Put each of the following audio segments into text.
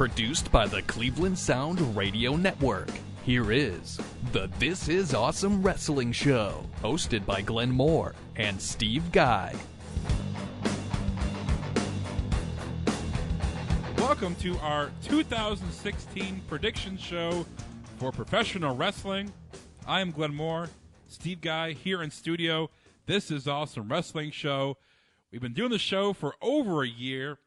Produced by the Cleveland Sound Radio Network. Here is the This Is Awesome Wrestling Show, hosted by Glenn Moore and Steve Guy. Welcome to our 2016 prediction show for professional wrestling. I am Glenn Moore, Steve Guy here in studio. This is Awesome Wrestling Show. We've been doing the show for over a year.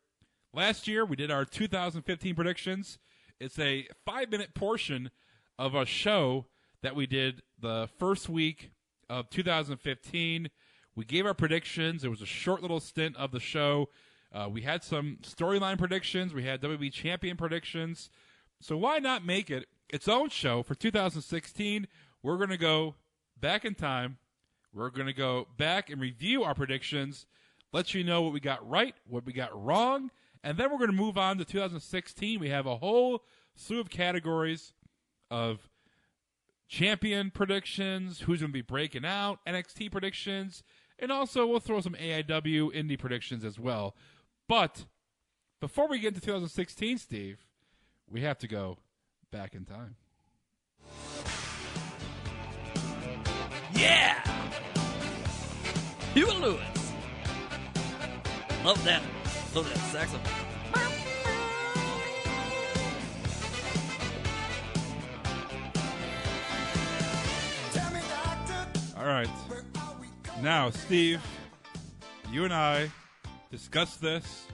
Last year, we did our 2015 predictions. It's a 5-minute portion of a show that we did the first week of 2015. We gave our predictions. It was a short little stint of the show. We had some storyline predictions. We had WWE Champion predictions. So why not make it its own show for 2016? We're going to go back in time. We're going to go back and review our predictions, let you know what we got right, what we got wrong, and then we're going to move on to 2016. We have a whole slew of categories of champion predictions, who's going to be breaking out, NXT predictions, and also we'll throw some AIW indie predictions as well. But before we get into 2016, Steve, we have to go back in time. Yeah! Huey Lewis. Love that. Love that saxophone. All right. Now, Steve, you and I discussed this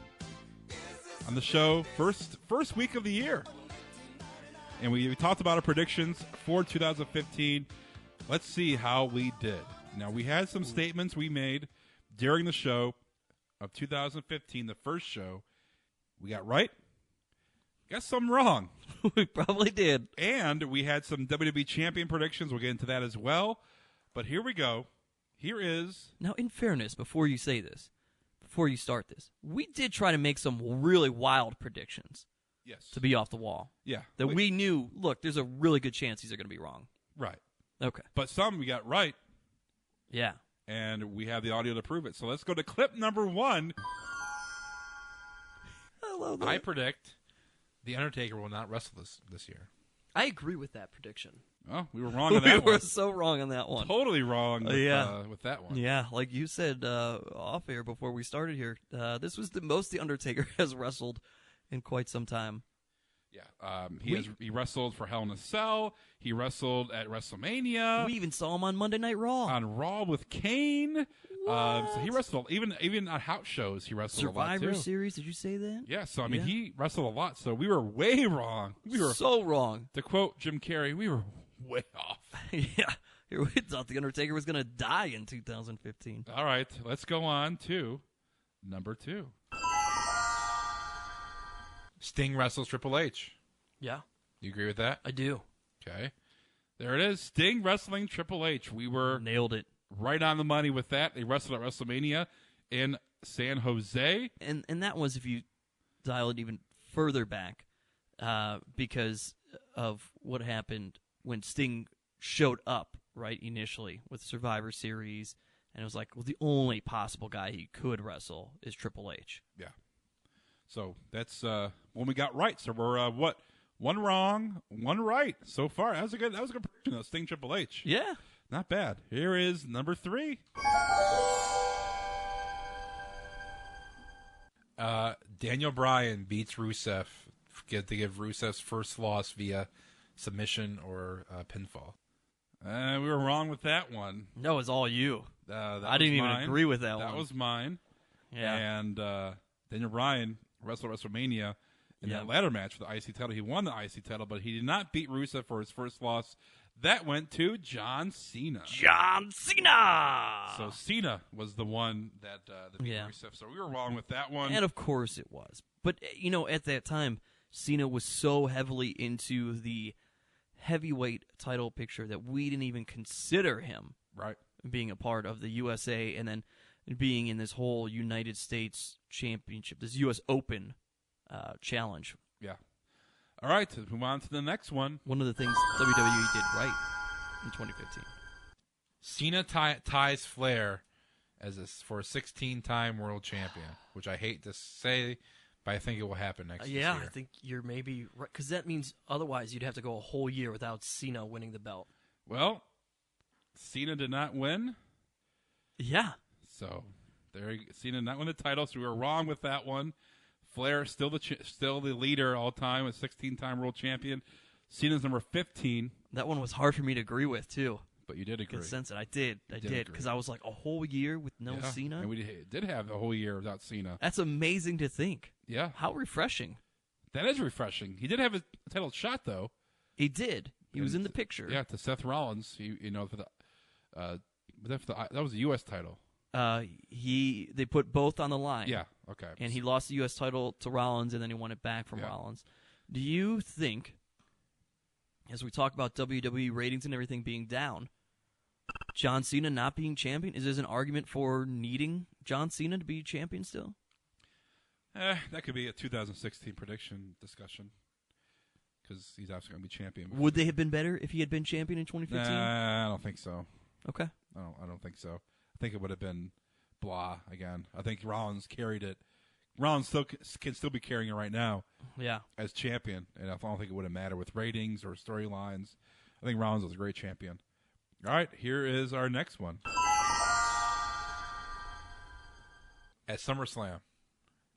on the show first week of the year. And we talked about our predictions for 2015. Let's see how we did. Now, we had some statements we made during the show of 2015, the first show. We got right. Got some wrong. We probably did. And we had some WWE Champion predictions. We'll get into that as well. But here we go. Here is... Now, in fairness, before you say this, before you start this, we did try to make some really wild predictions. Yes. To be off the wall. Yeah. That we knew, look, there's a really good chance these are going to be wrong. Right. Okay. But some we got right. Yeah. And we have the audio to prove it. So let's go to clip number 1. I love that. I predict The Undertaker will not wrestle this year. I agree with that prediction. Oh, we were wrong on that one. We were so wrong on that one. Totally wrong with that one. Yeah, like you said off air before we started here, this was the most The Undertaker has wrestled in quite some time. Yeah, he wrestled for Hell in a Cell. He wrestled at WrestleMania. We even saw him on Monday Night Raw. On Raw with Kane. So he wrestled even on house shows. He wrestled a lot too. Survivor Series. Did you say that? Yeah. So I mean, he wrestled a lot. So we were way wrong. We were so wrong. To quote Jim Carrey, we were way off. Yeah. We thought The Undertaker was going to die in 2015. All right, let's go on to number 2. Sting wrestles Triple H. Yeah. You agree with that? I do. Okay. There it is. Sting wrestling Triple H. We were nailed it. Right on the money with that. They wrestled at WrestleMania in San Jose. And that was, if you dial it even further back, because of what happened when Sting showed up, right, initially with Survivor Series. And it was like, well, the only possible guy he could wrestle is Triple H. Yeah. So that's when we got right. So we're one wrong, one right so far. That was a good prediction though. Sting Triple H. Yeah, not bad. Here is number 3. Daniel Bryan beats Rusev to give Rusev's first loss via submission or pinfall. We were wrong with that one. That was all you. I didn't even agree with that one. That was mine. Yeah. And Daniel Bryan wrestled WrestleMania in that ladder match for the IC title. He won the IC title, but he did not beat Rusev for his first loss. That went to John Cena. John Cena! So Cena was the one that beat Rusev. So we were wrong with that one. And of course it was. But, at that time, Cena was so heavily into the heavyweight title picture that we didn't even consider him being a part of the USA and then being in this whole United States Championship, this U.S. Open challenge. Yeah. All right, let's move on to the next one. One of the things WWE did right in 2015. Cena ties Flair for a 16-time world champion, which I hate to say, But I think it will happen next year. Yeah, I think you're maybe right, because that means otherwise you'd have to go a whole year without Cena winning the belt. Well, Cena did not win. Yeah. So Cena did not win the title, so we were wrong with that one. Flair still the leader all time, a 16-time world champion. Cena's number 15. That one was hard for me to agree with, too. But you did agree. Good sense. I did, because I was like, a whole year with no Cena? And we did have a whole year without Cena. That's amazing to think. Yeah. How refreshing. That is refreshing. He did have a title shot, though. He did. He was in the picture. Yeah, to Seth Rollins. For the that was a U.S. title. They put both on the line. Yeah, okay. And he lost the U.S. title to Rollins, and then he won it back from Rollins. Do you think, as we talk about WWE ratings and everything being down, John Cena not being champion, is there an argument for needing John Cena to be champion still? That could be a 2016 prediction discussion, because he's obviously going to be champion. Would they have been better if he had been champion in 2015? Nah, I don't think so. Okay. I don't think so. I think it would have been blah again. I think Rollins carried it. Rollins can still be carrying it right now. Yeah. As champion, and I don't think it would have mattered with ratings or storylines. I think Rollins was a great champion. All right, here is our next one. At SummerSlam,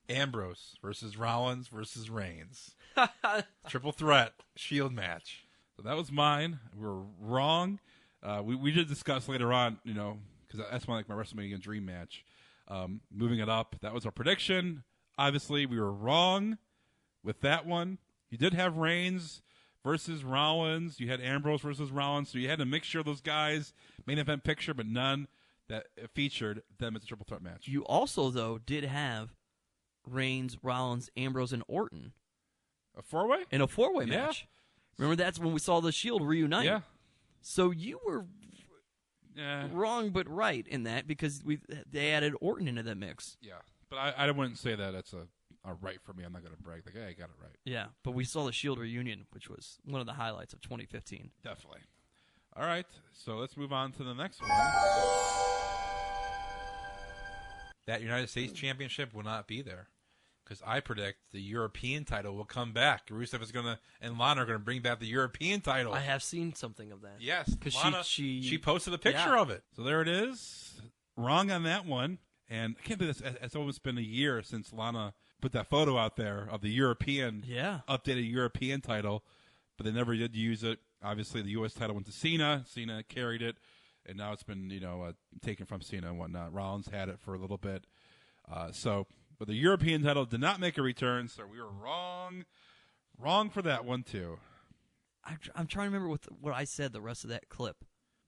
Ambrose versus Rollins versus Reigns. Triple threat Shield match. So that was mine. We were wrong. We did discuss later on, because that's my WrestleMania dream match. Moving it up, that was our prediction. Obviously, we were wrong with that one. You did have Reigns versus Rollins. You had Ambrose versus Rollins. So you had a mixture of those guys, main event picture, but none that featured them as a triple threat match. You also, though, did have Reigns, Rollins, Ambrose, and Orton. A four-way? In a four-way match. Remember, that's when we saw the Shield reunite. Yeah. So you were wrong but right in that, because they added Orton into that mix. Yeah, but I wouldn't say that that's a right for me. I'm not going to brag. Like, hey, I got it right. Yeah, but we saw the Shield reunion, which was one of the highlights of 2015. Definitely. All right, so let's move on to the next one. That United States Championship will not be there, because I predict the European title will come back. Rusev is and Lana are going to bring back the European title. I have seen something of that. Yes, because she posted a picture of it. So there it is. Wrong on that one. And I can't believe this. It's almost been a year since Lana put that photo out there of the European, updated European title, but they never did use it. Obviously, the U.S. title went to Cena. Cena carried it, and now it's been taken from Cena and whatnot. Rollins had it for a little bit. But the European title did not make a return, so we were wrong. Wrong for that one, too. I'm trying to remember what I said the rest of that clip,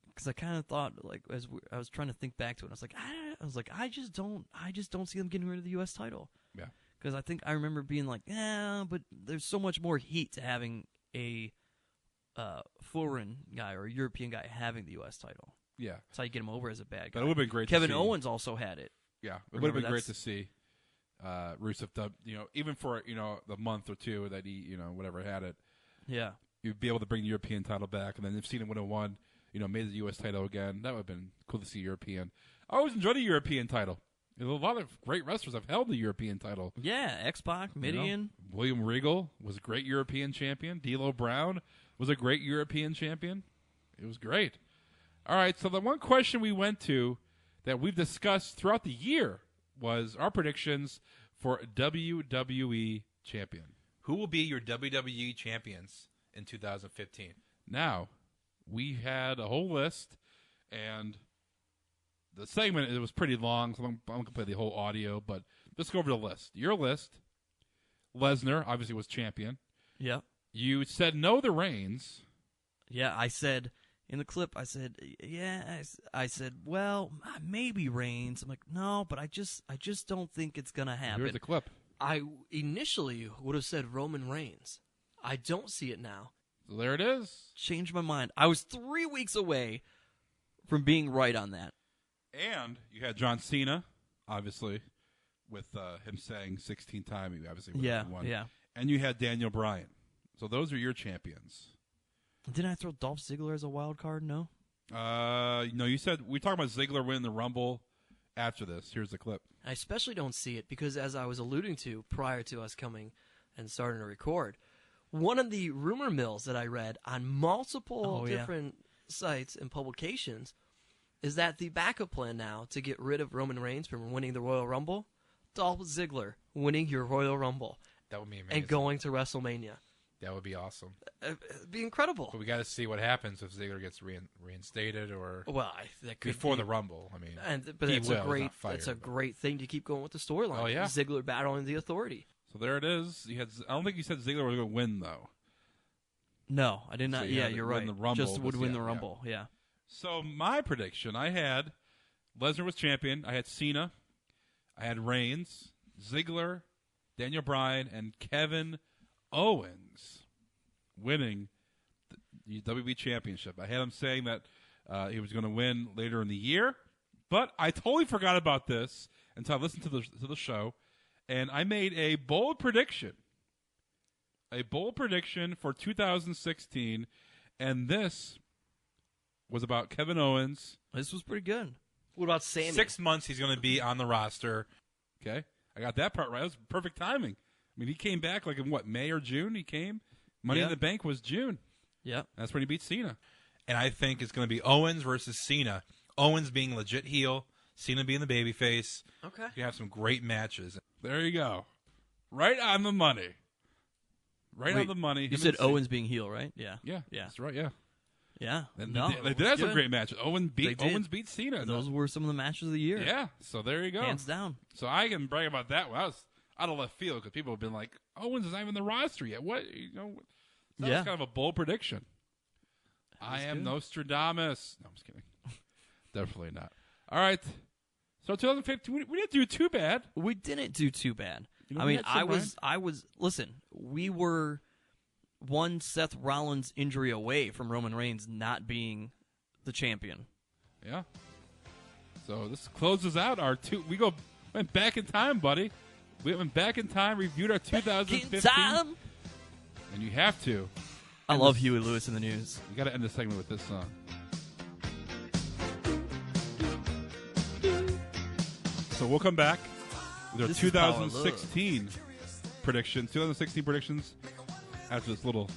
because I kind of thought, as I was trying to think back to it, I was like, I just don't see them getting rid of the U.S. title. Yeah. Because I think I remember being like, but there's so much more heat to having a foreign guy or a European guy having the U.S. title. Yeah. That's how you get him over as a bad guy. But it would have been great Kevin to see. Owens also had it. Yeah. It would have been great to see Rusev, even for, the month or two that he, whatever had it. Yeah. You'd be able to bring the European title back, and then if Cena would have won, made the U.S. title again, that would have been cool to see European. I always enjoyed the European title. A lot of great wrestlers have held the European title. Yeah, X-Pac, Mideon. William Regal was a great European champion. D'Lo Brown was a great European champion. It was great. All right, so the one question we went to that we've discussed throughout the year was our predictions for WWE Champion. Who will be your WWE Champions in 2015? Now, we had a whole list, and the segment, it was pretty long, so I'm going to play the whole audio, but let's go over the list. Your list, Lesnar, obviously, was champion. Yeah. You said no to Reigns. Yeah, I said, in the clip, I said, well, maybe Reigns. I'm like, no, but I just don't think it's going to happen. Here's the clip. I initially would have said Roman Reigns. I don't see it now. So there it is. Changed my mind. I was 3 weeks away from being right on that. And you had John Cena, obviously, with him saying 16-time. He obviously would have won. Yeah. And you had Daniel Bryan. So those are your champions. Didn't I throw Dolph Ziggler as a wild card? No. No, you said we talked about Ziggler winning the Rumble after this. Here's the clip. I especially don't see it because, as I was alluding to prior to us coming and starting to record, one of the rumor mills that I read on multiple different sites and publications is that the backup plan now to get rid of Roman Reigns from winning the Royal Rumble, Dolph Ziggler winning your Royal Rumble. That would be amazing. And going to WrestleMania. That would be awesome. It'd be incredible. But we got to see what happens if Ziggler gets reinstated or that could before be, the Rumble. I mean, but he it's will. a great, He's not fired, it's a great thing to keep going with the storyline. Oh, yeah. Ziggler battling the Authority. So there it is. I don't think you said Ziggler was going to win, though. No, I did not. So yeah, you're right. The Rumble, just would win the Rumble. Yeah. So my prediction, I had Lesnar was champion. I had Cena. I had Reigns, Ziggler, Daniel Bryan, and Kevin Owens winning the WWE Championship. I had him saying that he was going to win later in the year, but I totally forgot about this until I listened to the show, and I made a bold prediction. A bold prediction for 2016, and this was about Kevin Owens. This was pretty good. What about Sammy? 6 months he's going to be on the roster. Okay, I got that part right. That was perfect timing. I mean, he came back like in May or June. He came. Money in the Bank was June. Yeah, that's when he beat Cena. And I think it's going to be Owens versus Cena. Owens being legit heel, Cena being the babyface. Okay, you have some great matches. There you go, right on the money. On the money. You said Owens being heel, right? Yeah. Yeah. That's right. Yeah. Yeah. They did have some great matches. Owens beat Cena. Those were some of the matches of the year. Yeah. So there you go. Hands down. So I can brag about that one. I was out of left field because people have been like, Owens is not even in the roster yet. What? That was kind of a bold prediction. I am Nostradamus. No, I'm just kidding. Definitely not. All right. So 2015, we didn't do too bad. We didn't do too bad. You know, I mean, I was. Listen, we were one Seth Rollins injury away from Roman Reigns not being the champion. Yeah. So this closes out our went back in time, buddy. We went back in time, reviewed our 2015. Back in time. And you have to. I love Huey Lewis in the News. You got to end the segment with this song. So we'll come back with our 2016 predictions. 2016 predictions after this little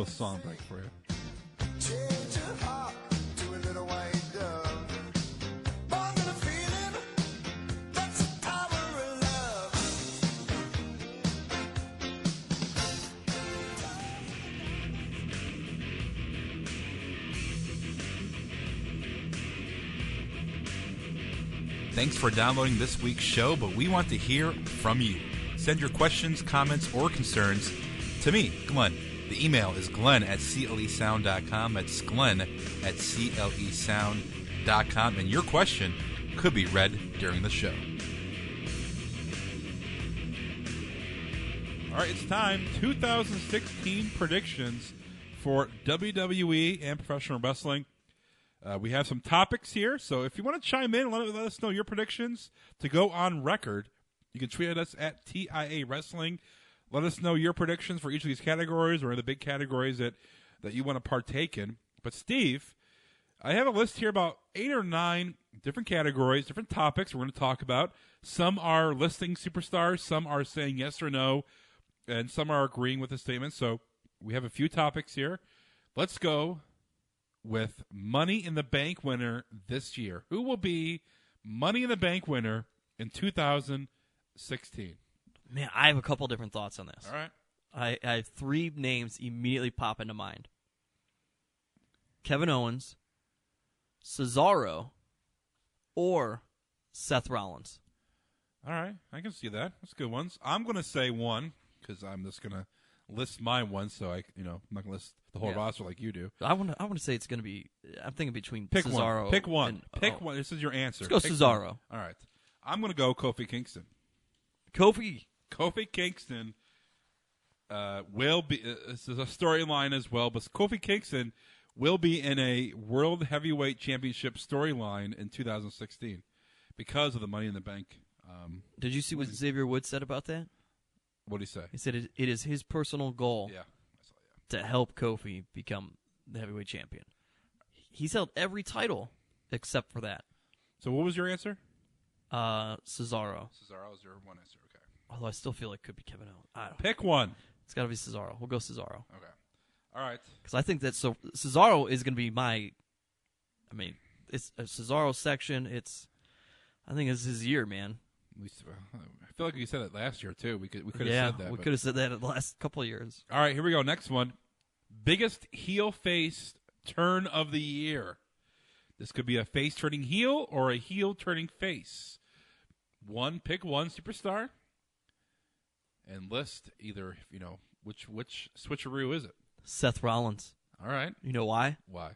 song break for you. Thanks for downloading this week's show, but we want to hear from you. Send your questions, comments, or concerns to me, Glenn. The email is glenn@clesound.com. That's glenn@clesound.com. And your question could be read during the show. All right, it's time. 2016 predictions for WWE and professional wrestling. We have some topics here, so if you want to chime in, let us know your predictions to go on record. You can tweet at us at TIA Wrestling. Let us know your predictions for each of these categories or the big categories that you want to partake in. But Steve, I have a list here about 8 or 9 different categories, different topics we're going to talk about. Some are listing superstars, some are saying yes or no, and some are agreeing with the statement. So we have a few topics here. Let's go with Money in the Bank winner this year. Who will be Money in the Bank winner in 2016? Man, I have a couple different thoughts on this. All right. I have 3 names immediately pop into mind. Kevin Owens, Cesaro, or Seth Rollins. All right. I can see that. That's good ones. I'm going to say one because I'm just going to list my one, so I'm not going to list the whole roster like you do. I want to say it's going to be. I'm thinking between Pick Cesaro. One. Pick one. And, Pick one. This is your answer. Let's go Pick Cesaro. One. All right. I'm going to go Kofi Kingston. Kofi Kingston will be. This is a storyline as well, but Kofi Kingston will be in a World Heavyweight Championship storyline in 2016 because of the Money in the Bank. Did you see what Xavier Woods said about that? What did he say? He said it is his personal goal to help Kofi become the heavyweight champion. He's held every title except for that. So what was your answer? Cesaro. Cesaro is your one answer. Okay. Although I still feel like it could be Kevin Owens. I don't know. Pick one. It's got to be Cesaro. We'll go Cesaro. Okay. All right. Because I think that Cesaro is going to be it's a Cesaro section. I think it's his year, man. I feel like you said it last year too. We could have said that. We could have said that in the last couple of years. All right, here we go. Next one. Biggest heel face turn of the year. This could be a face turning heel or a heel turning face. Pick one superstar, and list either which switcheroo is it? Seth Rollins. All right. You know why? Why?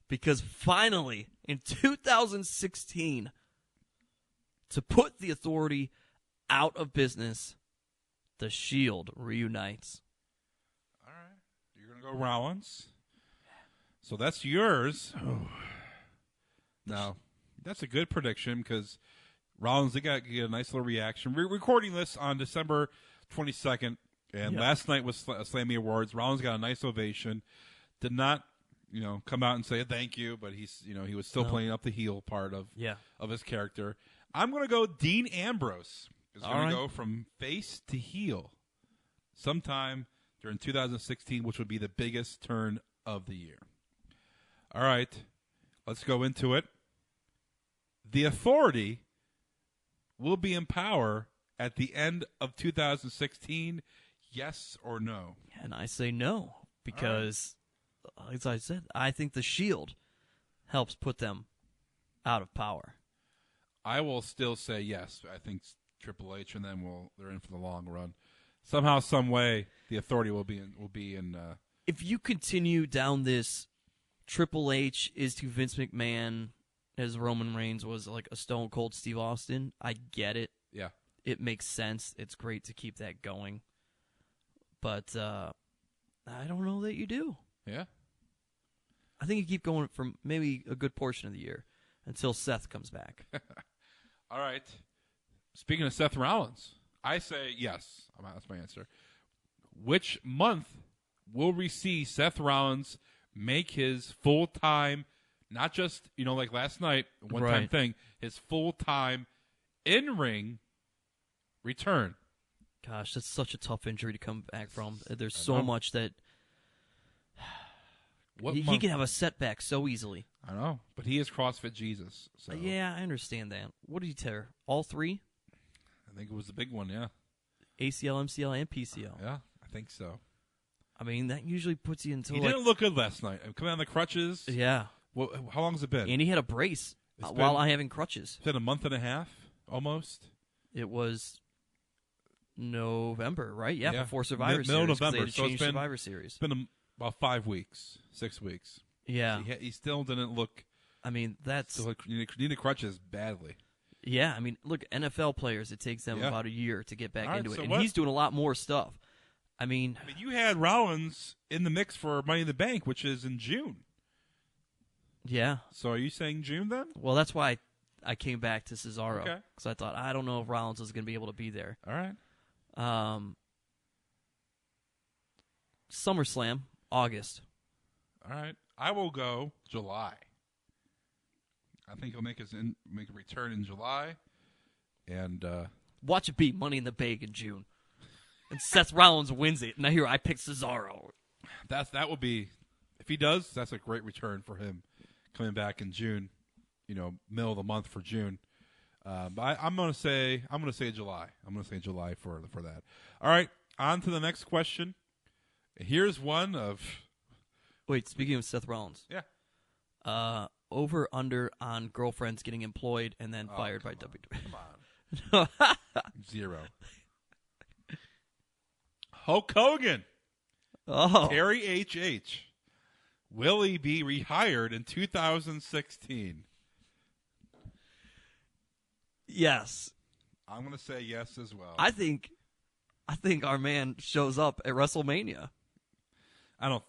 Because finally, in 2016, to put the Authority out of business, the Shield reunites. All right. You're going to go Rollins. So that's yours. Oh. Now, that's a good prediction because Rollins, they got a nice little reaction. We're recording this on December 22nd, and last night was Slammy Awards. Rollins got a nice ovation. Did not, come out and say thank you, but he was still playing up the heel part of his character. I'm going to go Dean Ambrose is going to go from face to heel sometime during 2016, which would be the biggest turn of the year. All right, let's go into it. The Authority will be in power at the end of 2016, yes or no? And I say no, because, as I said, I think the Shield helps put them out of power. I will still say yes. I think Triple H and them they're in for the long run. Somehow, some way, the Authority will be in. If you continue down this, Triple H is to Vince McMahon as Roman Reigns was like a Stone Cold Steve Austin. I get it. Yeah, it makes sense. It's great to keep that going, but I don't know that you do. Yeah, I think you keep going for maybe a good portion of the year until Seth comes back. All right. Speaking of Seth Rollins, I say yes. That's my answer. Which month will we see Seth Rollins make his full-time, not just, like last night, one-time thing, his full-time in-ring return? Gosh, that's such a tough injury to come back from. There's so much that he can have a setback so easily. I know, but he is CrossFit Jesus. So. Yeah, I understand that. What did he tear? All three? I think it was the big one, yeah. ACL, MCL, and PCL. Yeah, I think so. I mean, that usually puts you into. He didn't look good last night. Coming on the crutches. Yeah. Well, how long has it been? And he had a brace while I having crutches. It's been a month and a half, almost. It was November, right? Yeah, before Survivor Series. Middle November. So it's been Survivor Series. It's been about 5 weeks, 6 weeks. Yeah. He still didn't look. I mean, that's. Still needed crutches badly. Yeah, I mean, look, NFL players, it takes them about a year to get back into it. So and he's doing a lot more stuff. I mean, you had Rollins in the mix for Money in the Bank, which is in June. Yeah. So are you saying June then? Well, that's why I came back to Cesaro. Okay. Because I thought, I don't know if Rollins is going to be able to be there. All right. SummerSlam, August. All right. I will go July. I think he'll make a return in July. And watch it be Money in the Bank in June. And Seth Rollins wins it. Now here I pick Cesaro. That would be, if he does, that's a great return for him coming back in June. Middle of the month for June. But I'm gonna say July. I'm gonna say July for that. All right, on to the next question. Here's one of. Wait, speaking of Seth Rollins. Yeah. Over under on girlfriends getting employed and then fired by WWE. Come on. 0. Hulk Hogan. Oh. Terry H.H. Will he be rehired in 2016? Yes. I'm going to say yes as well. I think our man shows up at WrestleMania. I don't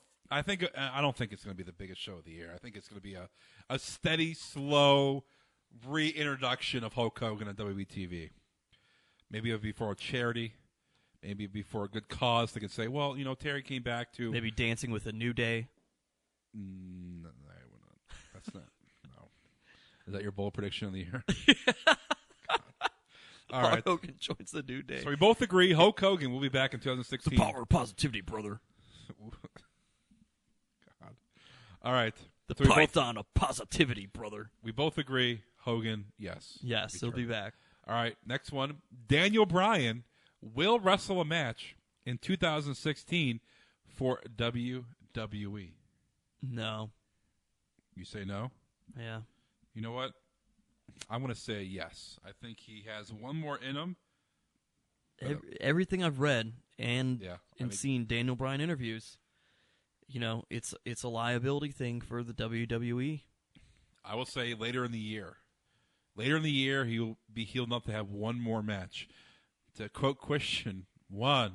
think it's going to be the biggest show of the year. I think it's going to be a steady, slow reintroduction of Hulk Hogan on WWE TV. Maybe it'll be for a charity. Maybe it'll be for a good cause. They could say, well, Terry came back to... Maybe Dancing with a New Day. No, that's not. No. Is that your bold prediction of the year? All right. Hulk Hogan joins the New Day. So we both agree Hulk Hogan will be back in 2016. The power of positivity, brother. God. All right. The so python of positivity, brother. We both agree Hogan, yes. Yes, he'll be back. All right, next one. Daniel Bryan will wrestle a match in 2016 for WWE. No. You say no? Yeah. You know what? I'm going to say yes. I think he has one more in him. Everything I've read and seen Daniel Bryan interviews, it's a liability thing for the WWE. I will say later in the year. Later in the year, he will be healed enough to have one more match. To quote Christian, one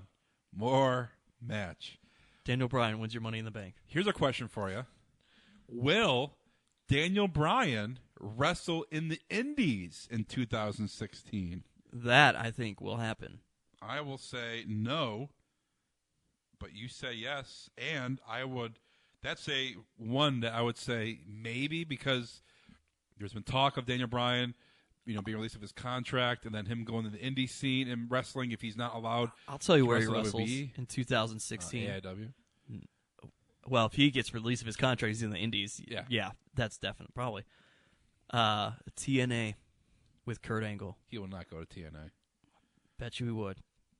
more match. Daniel Bryan wins your Money in the Bank. Here's a question for you. Will Daniel Bryan wrestle in the Indies in 2016? That, I think, will happen. I will say no, but you say yes, and that's a one that I would say maybe, because there's been talk of Daniel Bryan, being released of his contract, and then him going to the indie scene and wrestling if he's not allowed. I'll tell you where he wrestles in 2016. AIW. Well, if he gets released of his contract, he's in the indies. Yeah, that's definite. Probably. TNA with Kurt Angle. He will not go to TNA. Bet you he would.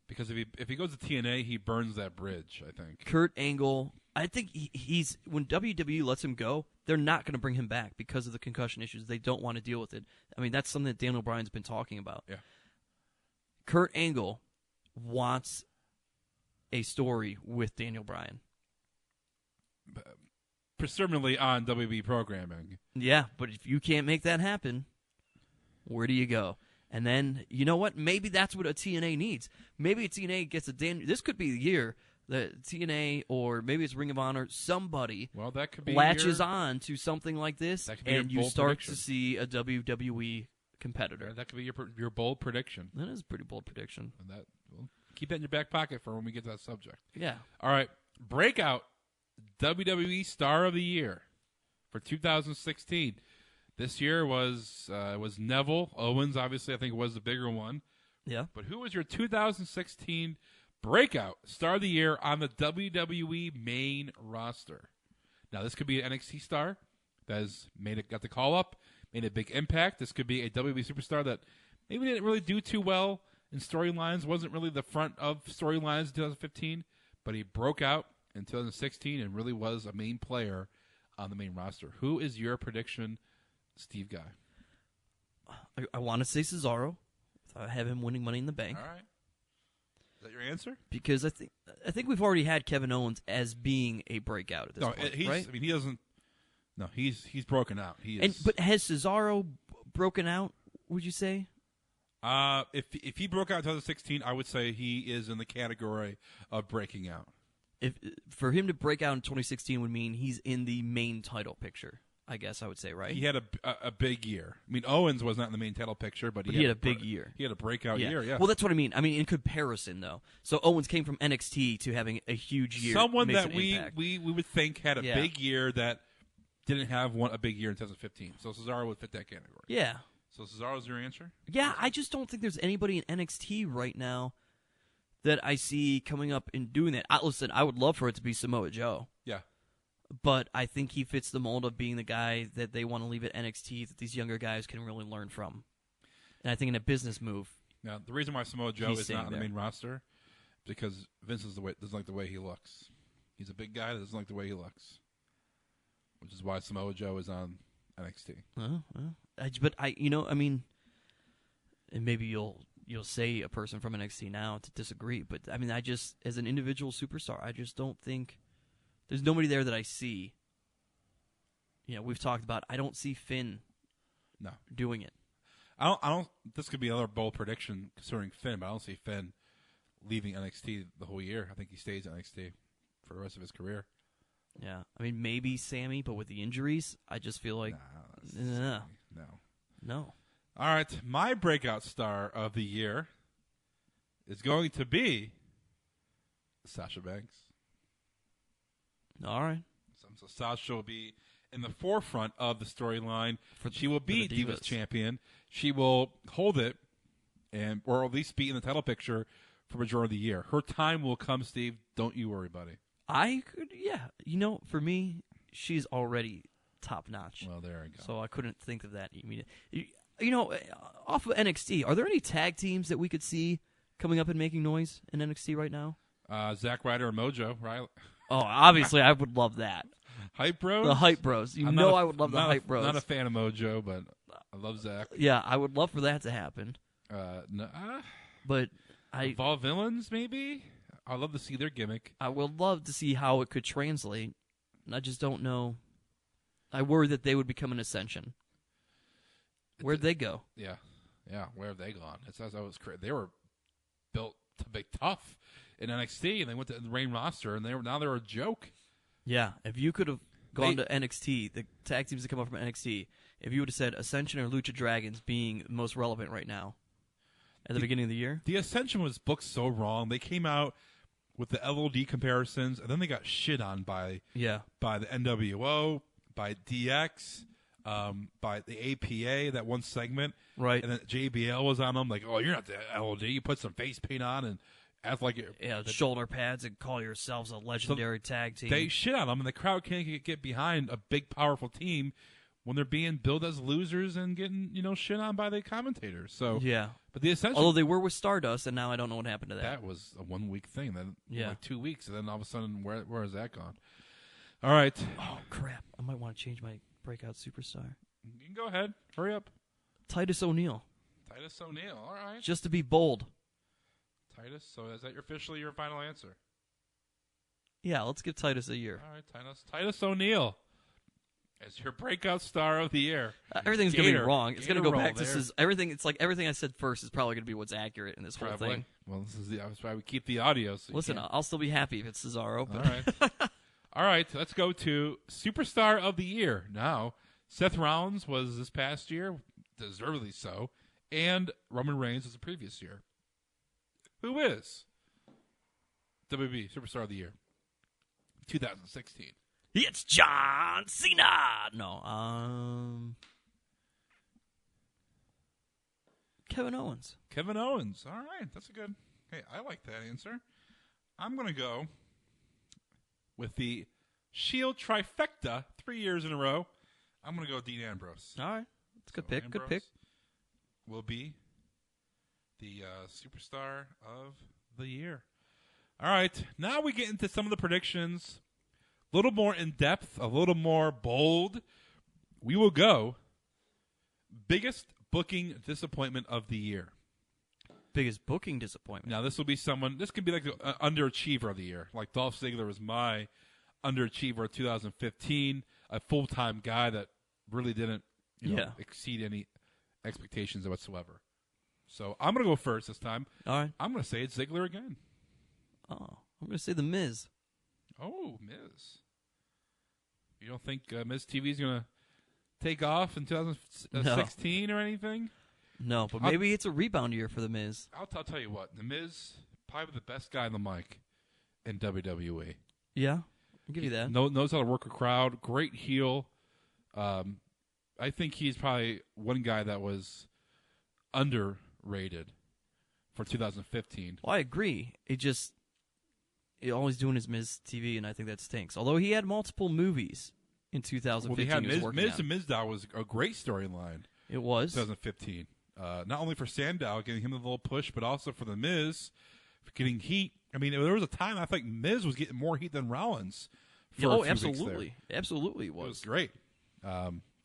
Because if he goes to TNA, he burns that bridge, I think. Kurt Angle, I think he's when WWE lets him go, they're not going to bring him back because of the concussion issues. They don't want to deal with it. I mean, that's something that Daniel Bryan's been talking about. Yeah. Kurt Angle wants a story with Daniel Bryan. Presumably on WB programming. Yeah, but if you can't make that happen, where do you go? And then, you know what? Maybe that's what a TNA needs. Maybe a TNA gets this could be the year that TNA, or maybe it's Ring of Honor, somebody that could be latches on to something like this, and you start prediction. to see a WWE competitor. Yeah, that could be your bold prediction. That is a pretty bold prediction. And keep that in your back pocket for when we get to that subject. Yeah. All right. Breakout WWE Star of the Year for 2016. This year was Neville Owens. Obviously, I think was the bigger one. Yeah. But who was your 2016 Breakout Star of the Year on the WWE main roster? Now, this could be an NXT star that has got the call up, made a big impact. This could be a WWE superstar that maybe didn't really do too well in storylines, wasn't really the front of storylines in 2015, but he broke out in 2016 and really was a main player on the main roster. Who is your prediction, Steve Guy? I want to say Cesaro. I have him winning Money in the Bank. All right. Is that your answer? Because I think we've already had Kevin Owens as being a breakout at this point, right? I mean, he doesn't. No, he's broken out. He is. But has Cesaro broken out? Would you say? If he broke out in 2016, I would say he is in the category of breaking out. If for him to break out in 2016 would mean he's in the main title picture, I guess I would say, right? He had a big year. I mean, Owens was not in the main title picture, but he had a big year. He had a breakout year, yeah. Well, that's what I mean. I mean, in comparison, though. So Owens came from NXT to having a huge year. Someone that we would think had a big year that didn't have a big year in 2015. So Cesaro would fit that category. Yeah. So Cesaro's your answer? Yeah, I just don't think there's anybody in NXT right now that I see coming up and doing that. Listen, I would love for it to be Samoa Joe. Yeah. But I think he fits the mold of being the guy that they want to leave at NXT that these younger guys can really learn from. And I think in a business move. Now, the reason why Samoa Joe is not on the main roster is because Vince doesn't like the way he looks. He's a big guy that doesn't like the way he looks, which is why Samoa Joe is on NXT. And maybe you'll say a person from NXT now to disagree, but I mean, as an individual superstar, I just don't think there's nobody there that I see. We've talked about. I don't see Finn. No, doing it. I don't. This could be another bold prediction concerning Finn, but I don't see Finn leaving NXT the whole year. I think he stays at NXT for the rest of his career. Yeah, I mean maybe Sammy, but with the injuries, I just feel like no. All right, my breakout star of the year is going to be Sasha Banks. All right. So Sasha will be in the forefront of the story line. She will be Divas champion. She will hold it or at least be in the title picture for majority of the year. Her time will come, Steve. Don't you worry, buddy. I could, yeah. For me, she's already top notch. Well, there you go. So I couldn't think of that immediately. Off of NXT, are there any tag teams that we could see coming up and making noise in NXT right now? Zack Ryder and Mojo, right? Oh, obviously, I would love that. Hype Bros? The Hype Bros. I would love the Hype Bros. Not a fan of Mojo, but I love Zack. Yeah, I would love for that to happen. But Evolve Villains, maybe? I'd love to see their gimmick. I would love to see how it could translate. I just don't know. I worry that they would become an Ascension. Where'd they go? Yeah. Where have they gone? They were built to be tough in NXT, and they went to the main roster, and now they're a joke. Yeah, if you could have gone to NXT, the tag teams that come up from NXT, if you would have said Ascension or Lucha Dragons being most relevant right now at the beginning of the year. The Ascension was booked so wrong. They came out with the LOD comparisons, and then they got shit on by the NWO, by DX, by the APA, that one segment. Right. And then JBL was on them, like, oh, you're not the LOD. You put some face paint on and act like it. Yeah, shoulder pads and call yourselves a legendary tag team. They shit on them, and the crowd can't get behind a big, powerful team when they're being billed as losers and getting, shit on by the commentators. So yeah. But the Ascension, although they were with Stardust, and now I don't know what happened to that. That was a 1 week thing. Then like 2 weeks, and then all of a sudden, where has that gone? All right. Oh crap! I might want to change my breakout superstar. You can go ahead. Hurry up. Titus O'Neil. Titus O'Neil. All right. Just to be bold. Titus. So is that officially your final answer? Yeah, let's give Titus a year. All right, Titus O'Neil as your breakout star of the year. Everything's going to be wrong. It's going to go back to everything. It's like everything I said first is probably going to be what's accurate in this whole thing. Well, that's why we keep the audio. So listen, I'll still be happy if it's Cesaro. But. All right. All right, let's go to Superstar of the Year. Now, Seth Rollins was this past year, deservedly so, and Roman Reigns was the previous year. Who is WWE Superstar of the Year 2016? It's John Cena. No, Kevin Owens. Kevin Owens. All right, that's a good. Hey, I like that answer. I'm going to go with the Shield trifecta 3 years in a row. I'm going to go Dean Ambrose. All right. That's a good pick. Good pick. Will be the Superstar of the Year. All right. Now we get into some of the predictions. A little more in-depth, a little more bold. We will go biggest booking disappointment of the year. Biggest booking disappointment. Now, this will be someone, this could be like the underachiever of the year. Like Dolph Ziggler was my underachiever of 2015, a full-time guy that really didn't exceed any expectations whatsoever. So I'm going to go first this time. All right. I'm going to say it's Ziggler again. Oh, I'm going to say The Miz. Oh, Miz. You don't think Miz TV is going to take off in 2016 or anything? No, but maybe it's a rebound year for The Miz. I'll tell you what. The Miz, probably the best guy on the mic in WWE. Yeah, I'll give you that. Knows how to work a crowd. Great heel. I think he's probably one guy that was underrated for 2015. Well, I agree. He's always doing his Miz TV, and I think that stinks. Although he had multiple movies in 2015. Well, he had Miz and Mizdow was a great storyline. It was 2015. Not only for Sandow getting him a little push, but also for the Miz for getting heat. I mean, there was a time I think Miz was getting more heat than Rollins. Absolutely, absolutely, it was. It was great.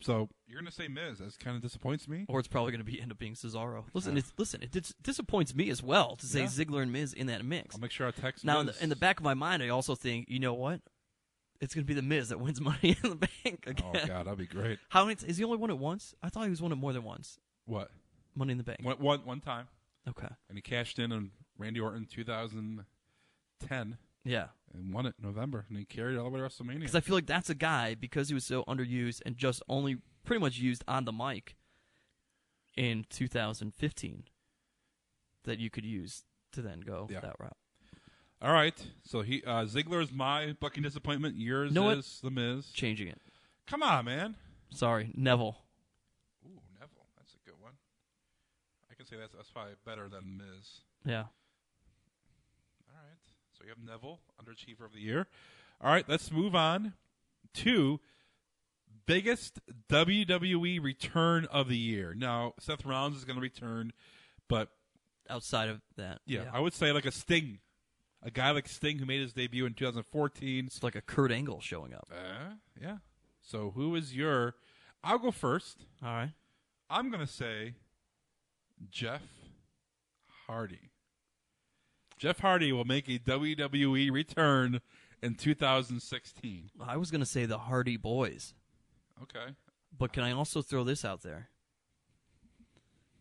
So you're going to say Miz? That kind of disappoints me. Or it's probably going to end up being Cesaro. Listen, it disappoints me as well to say Ziggler and Miz in that mix. I'll make sure I text now, Miz. In the back of my mind, I also think, you know what? It's going to be the Miz that wins Money in the Bank again. Oh, God, that'd be great. How many? Is he only won it once? I thought he was won it more than once. What? Money in the Bank. One time. Okay. And he cashed in on Randy Orton 2010. Yeah. And won it in November, and he carried it all the way to WrestleMania. Because I feel like that's a guy, because he was so underused and just only pretty much used on the mic in 2015, that you could use to then go that route. All right. So Ziggler is my booking disappointment. Yours is The Miz. Changing it. Come on, man. Sorry, Neville. Ooh, Neville. That's a good one. I going to say that's probably better than Miz. Yeah. All right. So you have Neville, Underachiever of the Year. All right, let's move on to biggest WWE return of the year. Now, Seth Rollins is going to return, but outside of that, yeah, I would say like a Sting. A guy like Sting who made his debut in 2014. It's like a Kurt Angle showing up. Yeah. So who is your... I'll go first. All right. I'm going to say Jeff Hardy. Jeff Hardy will make a WWE return in 2016. I was going to say the Hardy Boys. Okay. But can I also throw this out there?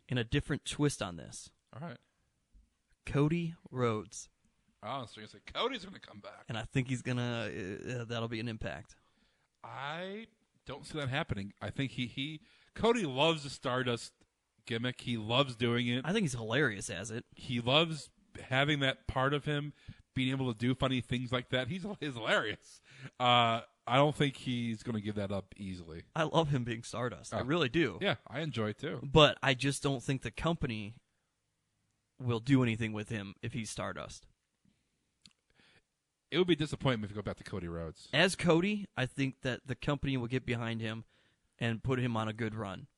In a different twist on this. All right. Cody Rhodes. Oh, so you're going to say Cody's going to come back. And I think he's going to... that'll be an impact. I don't see that happening. I think Cody loves the Stardust gimmick. He loves doing it. I think he's hilarious as it. He loves having that part of him, being able to do funny things like that. He's hilarious. I don't think he's going to give that up easily. I love him being Stardust. I really do. Yeah, I enjoy it too. But I just don't think the company will do anything with him if he's Stardust. It would be a disappointment if you go back to Cody Rhodes. As Cody, I think that the company will get behind him and put him on a good run.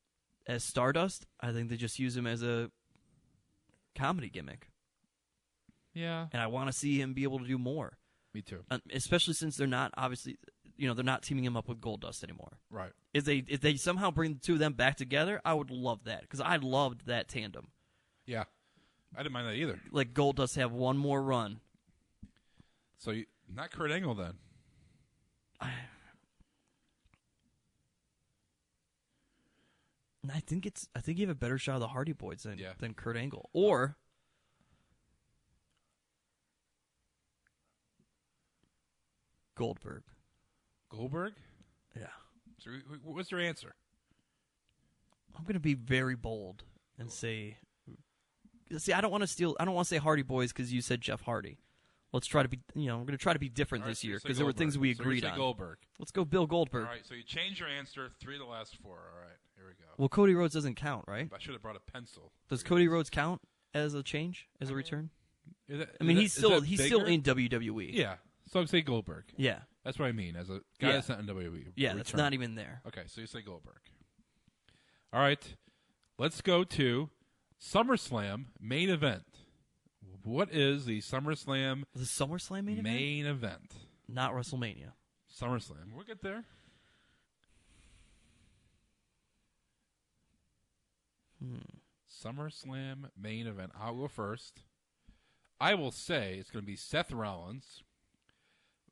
As Stardust, I think they just use him as a comedy gimmick. Yeah. And I want to see him be able to do more. Me too. Especially since they're not, obviously, they're not teaming him up with Goldust anymore. Right. If they somehow bring the two of them back together, I would love that. Because I loved that tandem. Yeah. I didn't mind that either. Like Goldust have one more run. So, not Kurt Angle then. I think you have a better shot of the Hardy Boys than Kurt Angle. Or Goldberg. Goldberg? Yeah. So what's your answer? I'm going to be very bold and say... See, I don't want to say Hardy Boys because you said Jeff Hardy. Let's try to be, we're going to try to be different this year because there were things we agreed on. Goldberg. Let's go Bill Goldberg. All right, so you changed your answer, 3 of the last 4. All right, here we go. Well, Cody Rhodes doesn't count, right? I should have brought a pencil. Does Cody Rhodes count as a change, as a return? He's still in WWE. Yeah, so I'd say Goldberg. Yeah. That's what I mean, as a guy that's not in WWE. Yeah, that's not even there. Okay, so you say Goldberg. All right, let's go to SummerSlam main event. What is the SummerSlam? The SummerSlam main event? Not WrestleMania. SummerSlam. We'll get there. SummerSlam main event. I'll go first. I will say it's going to be Seth Rollins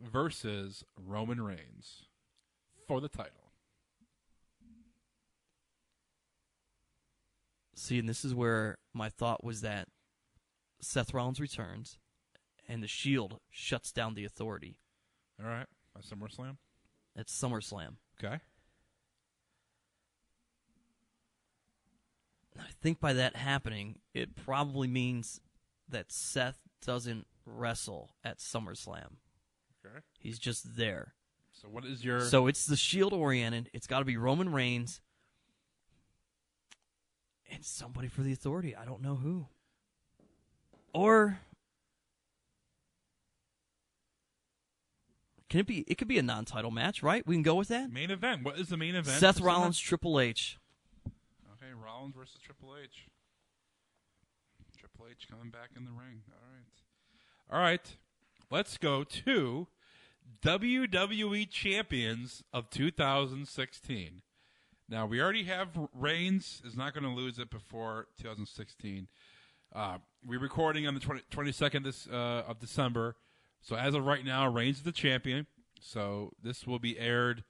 versus Roman Reigns for the title. See, and this is where my thought was that Seth Rollins returns, and the Shield shuts down the Authority. All right. SummerSlam? It's SummerSlam. Okay. I think by that happening, it probably means that Seth doesn't wrestle at SummerSlam. Okay. He's just there. So what is your... So it's the Shield-oriented. It's got to be Roman Reigns and somebody for the Authority. I don't know who. Or can it be? It could be a non-title match, right? We can go with that. Main event. What is the main event? Seth Rollins, Triple H. Okay, Rollins versus Triple H. Triple H coming back in the ring. All right. Let's go to WWE Champions of 2016. Now, we already have Reigns is not going to lose it before 2016. We're recording on the 22nd of December. So as of right now, Reigns is the champion. So this will be aired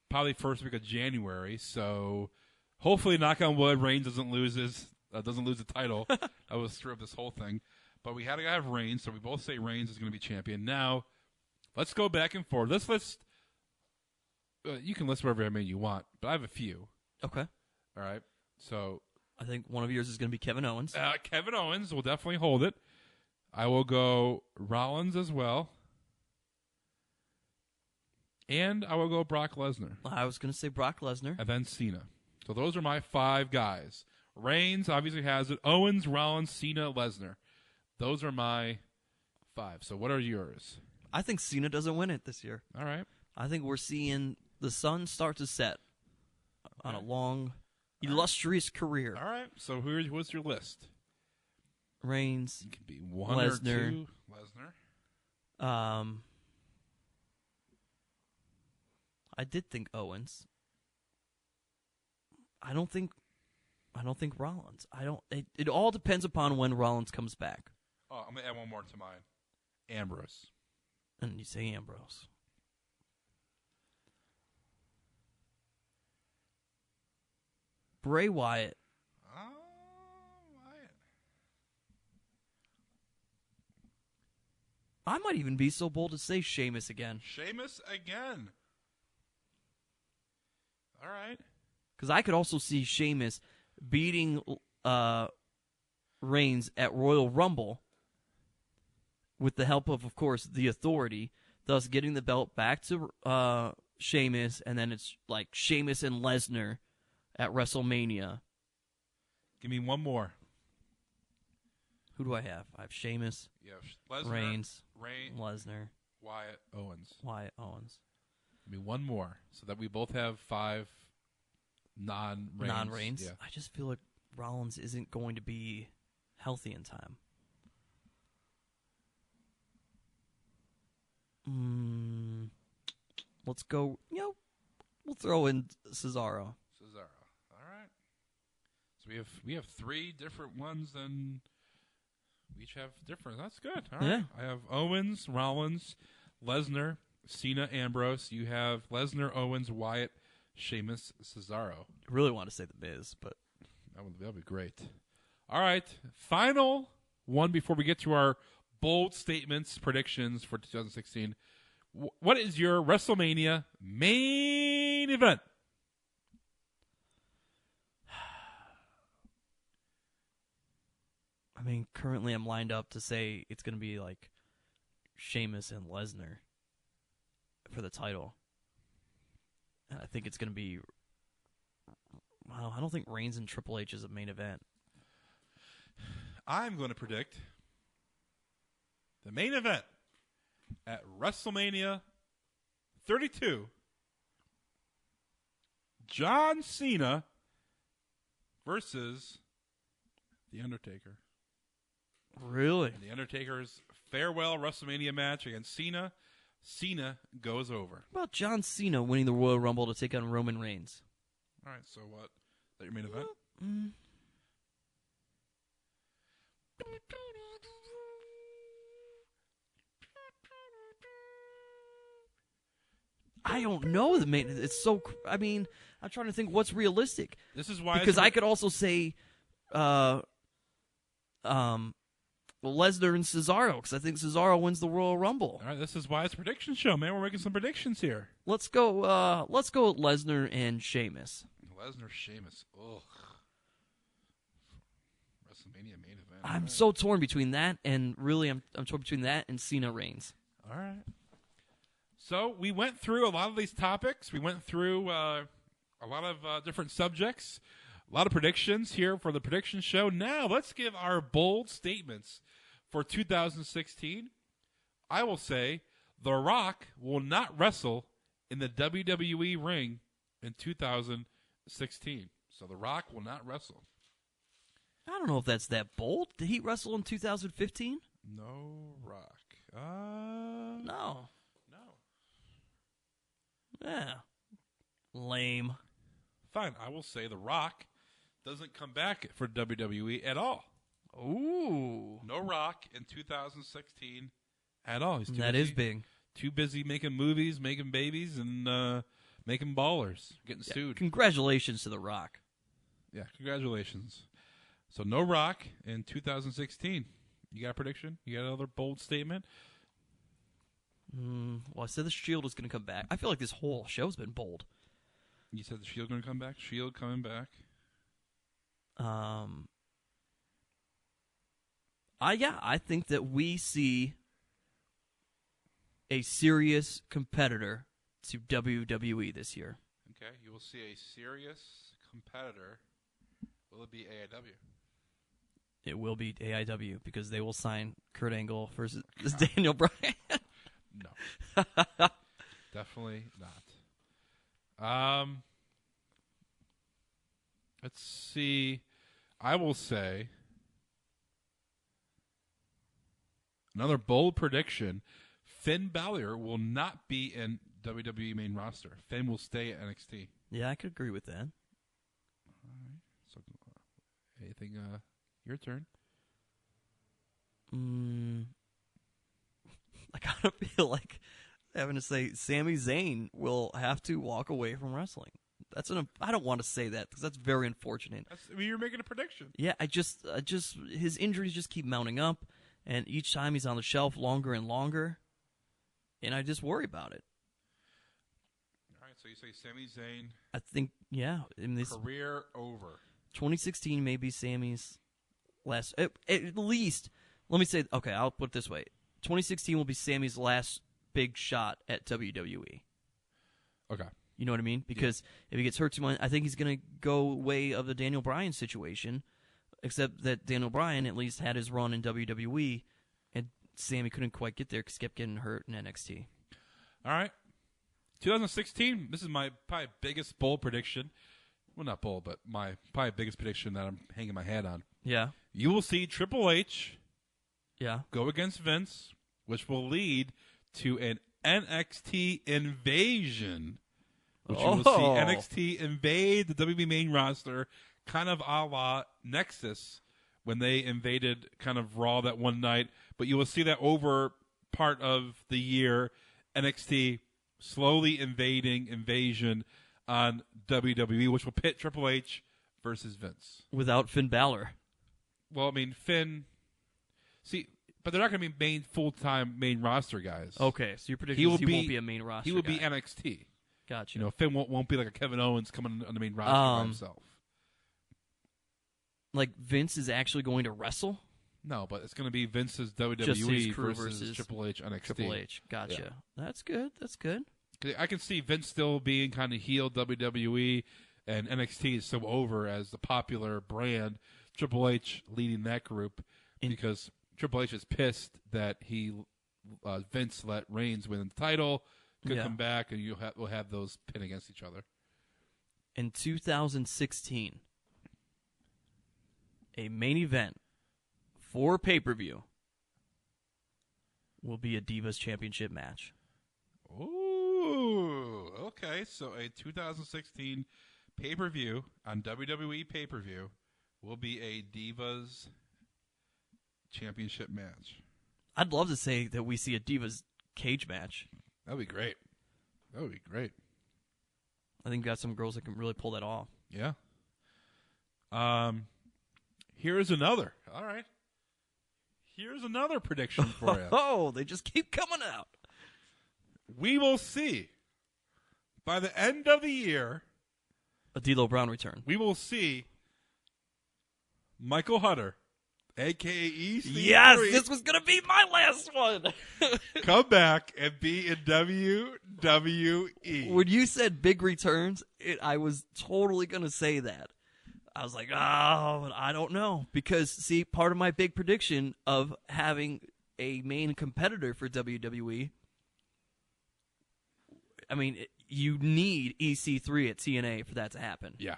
probably first week of January. So hopefully, knock on wood, Reigns doesn't lose the title. That was screw up this whole thing. But we had to have Reigns, so we both say Reigns is going to be champion. Now, let's go back and forth. Let's list. You can list whatever you want, but I have a few. Okay. All right. So I think one of yours is going to be Kevin Owens. Kevin Owens will definitely hold it. I will go Rollins as well. And I will go Brock Lesnar. I was going to say Brock Lesnar. And then Cena. So those are my 5 guys. Reigns obviously has it. Owens, Rollins, Cena, Lesnar. Those are my 5. So what are yours? I think Cena doesn't win it this year. All right. I think we're seeing the sun start to set on a long, illustrious career. All right. So what's your list? Reigns. It could be 1 Lesnar. or 2. Lesnar. I did think Owens. I don't think Rollins. It all depends upon when Rollins comes back. Oh, I'm gonna add one more to mine. Ambrose. And you say Ambrose. Bray Wyatt. Wyatt. I might even be so bold to say Sheamus again. Sheamus again. All right. Because I could also see Sheamus beating Reigns at Royal Rumble with the help of course, the Authority, thus getting the belt back to Sheamus, and then it's like Sheamus and Lesnar at WrestleMania. Give me one more. Who do I have? I have Sheamus, Lesnar, Reigns, Lesnar, Wyatt, Owens. Give me one more so that we both have 5 non-Reigns. Yeah. I just feel like Rollins isn't going to be healthy in time. Let's go. We'll throw in Cesaro. All right. So we have 3 different ones, and we each have different. That's good. All right. Yeah. I have Owens, Rollins, Lesnar, Cena, Ambrose. You have Lesnar, Owens, Wyatt, Sheamus, Cesaro. I really want to say the Miz, but that'd be great. All right, final one before we get to our bold statements, predictions for 2016. What is your WrestleMania main event? I mean, currently I'm lined up to say it's going to be like Sheamus and Lesnar for the title. I think it's going to be... Wow, I don't think Reigns and Triple H is a main event. I'm going to predict the main event at WrestleMania 32. John Cena versus The Undertaker. Really? And The Undertaker's farewell WrestleMania match against Cena. Cena goes over. What about John Cena winning the Royal Rumble to take on Roman Reigns? All right, so what? Is that your main event? I don't know the main. It's so. I mean, I'm trying to think what's realistic. This is why, because I could also say, Lesnar and Cesaro, because I think Cesaro wins the Royal Rumble. All right, this is why it's a prediction show, man. We're making some predictions here. Let's go with Lesnar and Sheamus. Lesnar, Sheamus. Ugh. WrestleMania main event. I'm so torn between that and I'm torn between that and Cena Reigns. All right. So we went through a lot of these topics. We went through a lot of different subjects, a lot of predictions here for the prediction show. Now let's give our bold statements for 2016. I will say The Rock will not wrestle in the WWE ring in 2016. So The Rock will not wrestle. I don't know if that's that bold. Did he wrestle in 2015? No Rock. No. No. Yeah. Lame. Fine. I will say The Rock doesn't come back for WWE at all. Ooh. No Rock in 2016 at all. He's too that busy, is big. Too busy making movies, making babies, and making ballers, getting sued. Congratulations to The Rock. Yeah, congratulations. So no Rock in 2016. You got a prediction? You got another bold statement? Well, I said the Shield was going to come back. I feel like this whole show's been bold. You said the Shield going to come back? Shield coming back? I think that we see a serious competitor to WWE this year. Okay, you will see a serious competitor. Will it be AIW? It will be AIW because they will sign Kurt Angle versus Daniel Bryan. No. Definitely not. Let's see. I will say another bold prediction. Finn Balor will not be in WWE main roster. Finn will stay at NXT. Yeah, I could agree with that. All right. So, anything? Your turn. I kind of feel like having to say Sami Zayn will have to walk away from wrestling. I don't want to say that because that's very unfortunate. You're making a prediction. Yeah, I just his injuries just keep mounting up, and each time he's on the shelf longer and longer, and I just worry about it. All right, so you say Sami Zayn. I think, yeah. In this career over. 2016 may be Sami's last. At least, let me say, okay, I'll put it this way. 2016 will be Sami's last big shot at WWE. Okay. You know what I mean? Because if he gets hurt too much, I think he's going to go way of the Daniel Bryan situation, except that Daniel Bryan at least had his run in WWE, and Sami couldn't quite get there because he kept getting hurt in NXT. All right. 2016, this is my probably biggest bold prediction. Well, not bold, but my probably biggest prediction that I'm hanging my hat on. Yeah. You will see Triple H go against Vince, which will lead to an NXT invasion, which you will see NXT invade the WWE main roster, kind of a la Nexus when they invaded kind of Raw that one night. But you will see that over part of the year, NXT slowly invasion on WWE, which will pit Triple H versus Vince. Without Finn Balor. Well, I mean, Finn... See, but they're not going to be full-time main roster guys. Okay, so your prediction is he won't be a main roster He will guy. be NXT. Gotcha. You know, Finn won't be like a Kevin Owens coming on the main roster by himself. Like Vince is actually going to wrestle? No, but it's going to be Vince's WWE Just his crew versus Triple H NXT. Triple H. Gotcha. Yeah. That's good. That's good. I can see Vince still being kind of heel WWE, and NXT is so over as the popular brand. Triple H leading that group because Triple H is pissed that Vince let Reigns win the title, could come back, and we'll have those pin against each other. In 2016, a main event for pay-per-view will be a Divas Championship match. Ooh, okay. So a 2016 pay-per-view on WWE pay-per-view will be a Divas Championship match. I'd love to say that we see a Divas cage match. That would be great. That would be great. I think we've got some girls that can really pull that off. Yeah. Here's another. All right. Here's another prediction for you. Oh, they just keep coming out. We will see by the end of the year a D'Lo Brown return. We will see Michael Hutter, a.k.a. EC3. Yes, this was going to be my last one. Come back and be in WWE. When you said big returns, I was totally going to say that. I was like, I don't know. Because, see, part of my big prediction of having a main competitor for WWE, I mean, you need EC3 at TNA for that to happen. Yeah.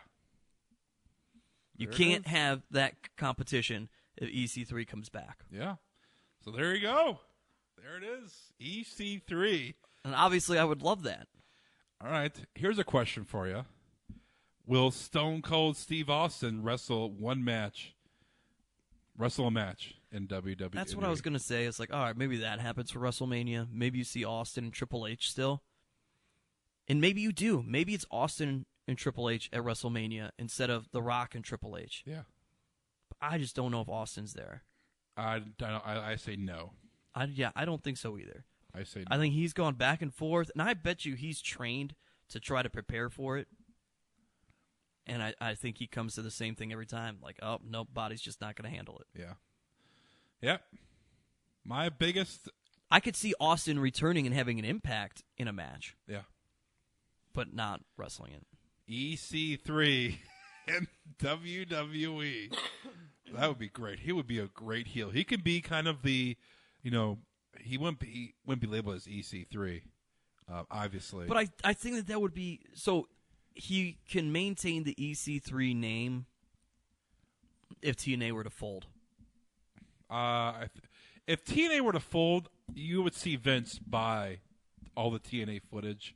You can't have that competition if EC3 comes back. Yeah. So there you go. There it is. EC3. And obviously I would love that. All right. Here's a question for you. Will Stone Cold Steve Austin wrestle a match in WWE? That's what I was going to say. It's like, all right, maybe that happens for WrestleMania. Maybe you see Austin and Triple H still. And maybe you do. Maybe it's Austin and Triple H at WrestleMania instead of The Rock and Triple H. Yeah. But I just don't know if Austin's there. I say no. I don't think so either. I say no. I think he's gone back and forth, and I bet you he's trained to try to prepare for it. And I think he comes to the same thing every time. Like, oh, no, body's just not going to handle it. Yeah. Yep. My biggest... I could see Austin returning and having an impact in a match. Yeah. But not wrestling it. EC3. in WWE. That would be great. He would be a great heel. He could be kind of the, he wouldn't be labeled as EC3, obviously. But I think that would be so. He can maintain the EC3 name if TNA were to fold. If TNA were to fold, you would see Vince buy all the TNA footage.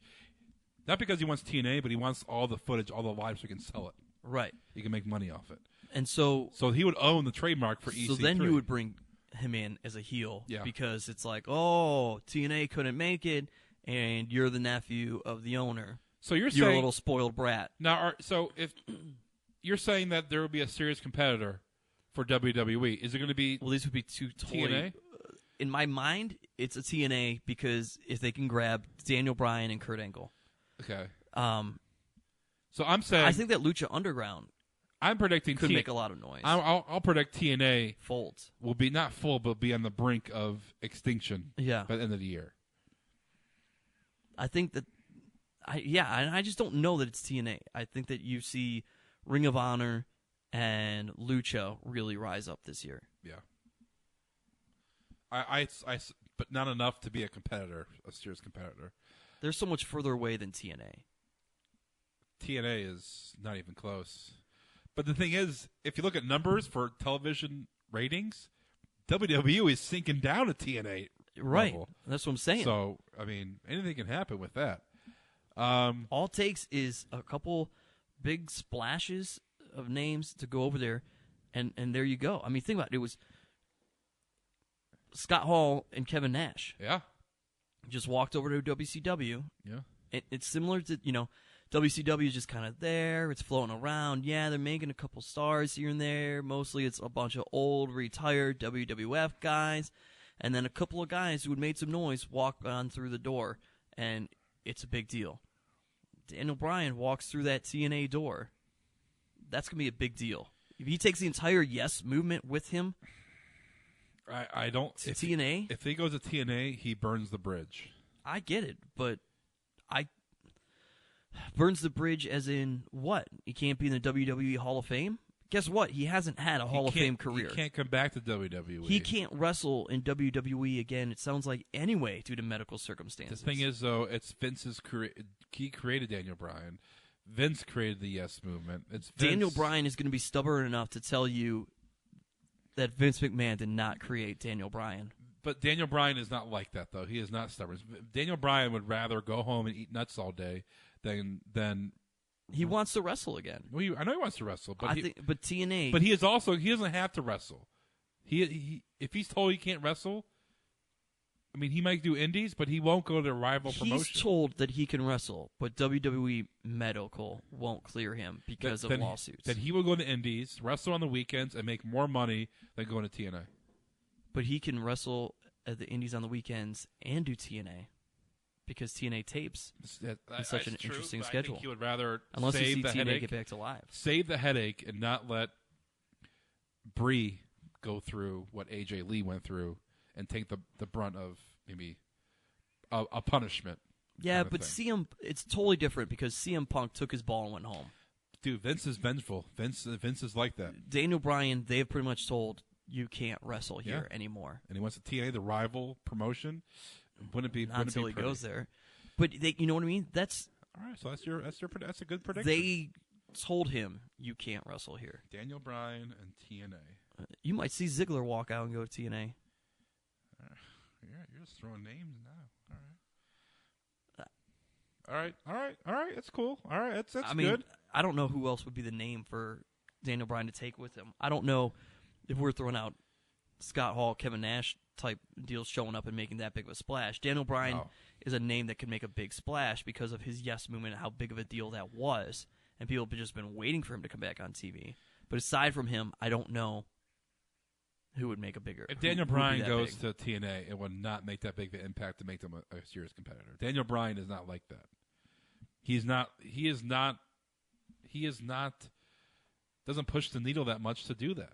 Not because he wants TNA, but he wants all the footage, all the live, so he can sell it. Right. He can make money off it. And so he would own the trademark for EC3. So then you would bring him in as a heel because it's like, oh, TNA couldn't make it, and you're the nephew of the owner. So you're a little spoiled brat. Now, so if you're saying that there would be a serious competitor for WWE, is it going to be? Well, these would be two TNA. In my mind, it's a TNA because if they can grab Daniel Bryan and Kurt Angle. Okay. So I'm saying I think that Lucha Underground. I'm predicting could make a lot of noise. I'll predict TNA folds will be not full, but be on the brink of extinction. Yeah. By the end of the year. I think that. And I just don't know that it's TNA. I think that you see Ring of Honor and Lucha really rise up this year. Yeah. But not enough to be a competitor, a serious competitor. They're so much further away than TNA. TNA is not even close. But the thing is, if you look at numbers for television ratings, WWE is sinking down to TNA right. level. That's what I'm saying. So, I mean, anything can happen with that. All it takes is a couple big splashes of names to go over there, and there you go. I mean, think about it. It was Scott Hall and Kevin Nash. Yeah. Just walked over to WCW. Yeah. It's similar to, WCW is just kind of there. It's floating around. Yeah, they're making a couple stars here and there. Mostly it's a bunch of old, retired WWF guys. And then a couple of guys who had made some noise walk on through the door. And it's a big deal. Daniel Bryan walks through that TNA door. That's going to be a big deal. If he takes the entire Yes movement with him, I don't. If TNA? If he goes to TNA, he burns the bridge. I get it, but burns the bridge as in what? He can't be in the WWE Hall of Fame? Guess what? He hasn't had a Hall of Fame career. He can't come back to WWE. He can't wrestle in WWE again, it sounds like, anyway, due to medical circumstances. The thing is, though, it's Vince's career. He created Daniel Bryan. Vince created the Yes movement. It's Vince. Daniel Bryan is going to be stubborn enough to tell you that Vince McMahon did not create Daniel Bryan. But Daniel Bryan is not like that, though. He is not stubborn. Daniel Bryan would rather go home and eat nuts all day than he wants to wrestle again. Well, I know he wants to wrestle, but but TNA. But he doesn't have to wrestle. He if he's told he can't wrestle, I mean, he might do indies, but he won't go to a rival promotion. He's told that he can wrestle, but WWE medical won't clear him because of lawsuits. Then he will go to indies, wrestle on the weekends, and make more money than going to TNA. But he can wrestle at the indies on the weekends and do TNA. Because TNA tapes is such an interesting schedule. I think he would rather unless save you see the TNA headache, get back to live. Save the headache and not let Bree go through what AJ Lee went through and take the brunt of maybe a punishment. Yeah, but it's totally different because CM Punk took his ball and went home. Dude, Vince is vengeful. Vince is like that. Daniel Bryan, they've pretty much told you can't wrestle here anymore. And he wants to TNA, the rival promotion. Wouldn't it be not until he goes there? But you know what I mean. That's all right. So that's a good prediction. They told him you can't wrestle here. Daniel Bryan and TNA. You might see Ziggler walk out and go to TNA. You're just throwing names now. All right. That's cool. All right, that's good. I don't know who else would be the name for Daniel Bryan to take with him. I don't know if we're throwing out Scott Hall, Kevin Nash type deals showing up and making that big of a splash. Daniel Bryan is a name that could make a big splash because of his Yes movement and how big of a deal that was. And people have just been waiting for him to come back on TV. But aside from him, I don't know who would make a bigger. If Daniel Bryan goes to TNA, it would not make that big of an impact to make them a serious competitor. Daniel Bryan is not like that. He is not. Doesn't push the needle that much to do that.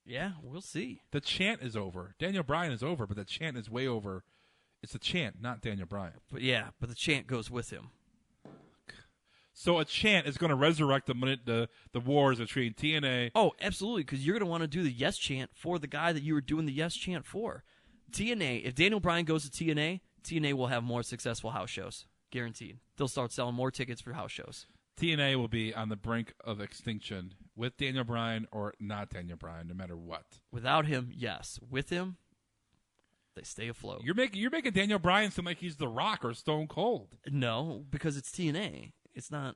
Yeah, we'll see. The chant is over. Daniel Bryan is over, but the chant is way over. It's the chant, not Daniel Bryan. But the chant goes with him. So a chant is going to resurrect the wars between TNA. Oh, absolutely, because you're going to want to do the yes chant for the guy that you were doing the yes chant for. TNA, if Daniel Bryan goes to TNA will have more successful house shows. Guaranteed. They'll start selling more tickets for house shows. TNA will be on the brink of extinction with Daniel Bryan or not Daniel Bryan, no matter what. Without him, yes. With him, they stay afloat. You're making Daniel Bryan seem like he's The Rock or Stone Cold. No, because it's TNA. It's not.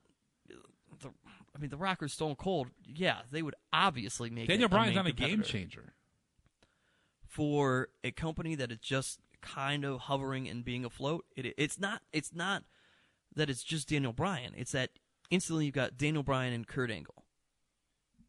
The Rock or Stone Cold. Yeah, they would obviously make Daniel Bryan's not a competitor. game changer For a company that is just kind of hovering and being afloat. It's not that it's just Daniel Bryan. It's that instantly you've got Daniel Bryan and Kurt Angle.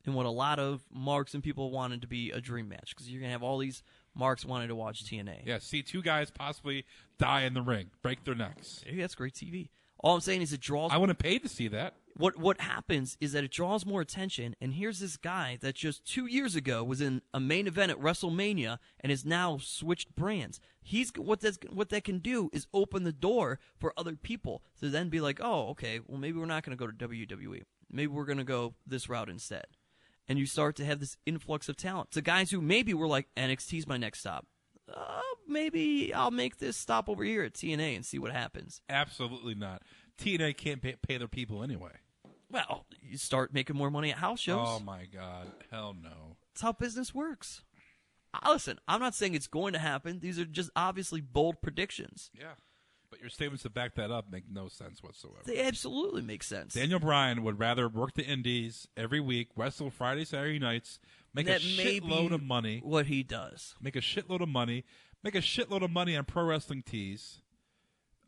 And what a lot of marks and people wanted to be a dream match, because you're going to have all these marks wanting to watch TNA. Yeah, see two guys possibly die in the ring, break their necks. Hey, that's great TV. All I'm saying is it draws... I wouldn't pay to see that. What happens is that it draws more attention, and here's this guy that just 2 years ago was in a main event at WrestleMania and has now switched brands. What that can do is open the door for other people to then be like, oh, okay, well, maybe we're not going to go to WWE. Maybe we're going to go this route instead. And you start to have this influx of talent to guys who maybe were like, NXT's my next stop. Maybe I'll make this stop over here at TNA and see what happens. Absolutely not. TNA can't pay their people anyway. Well, you start making more money at house shows. Oh, my God. Hell no. That's how business works. Listen, I'm not saying it's going to happen. These are just obviously bold predictions. Yeah. But your statements to back that up make no sense whatsoever. They absolutely make sense. Daniel Bryan would rather work the indies every week, wrestle Friday, Saturday nights, make a shitload of money. What he does. Make a shitload of money. Make a shitload of money on pro wrestling tees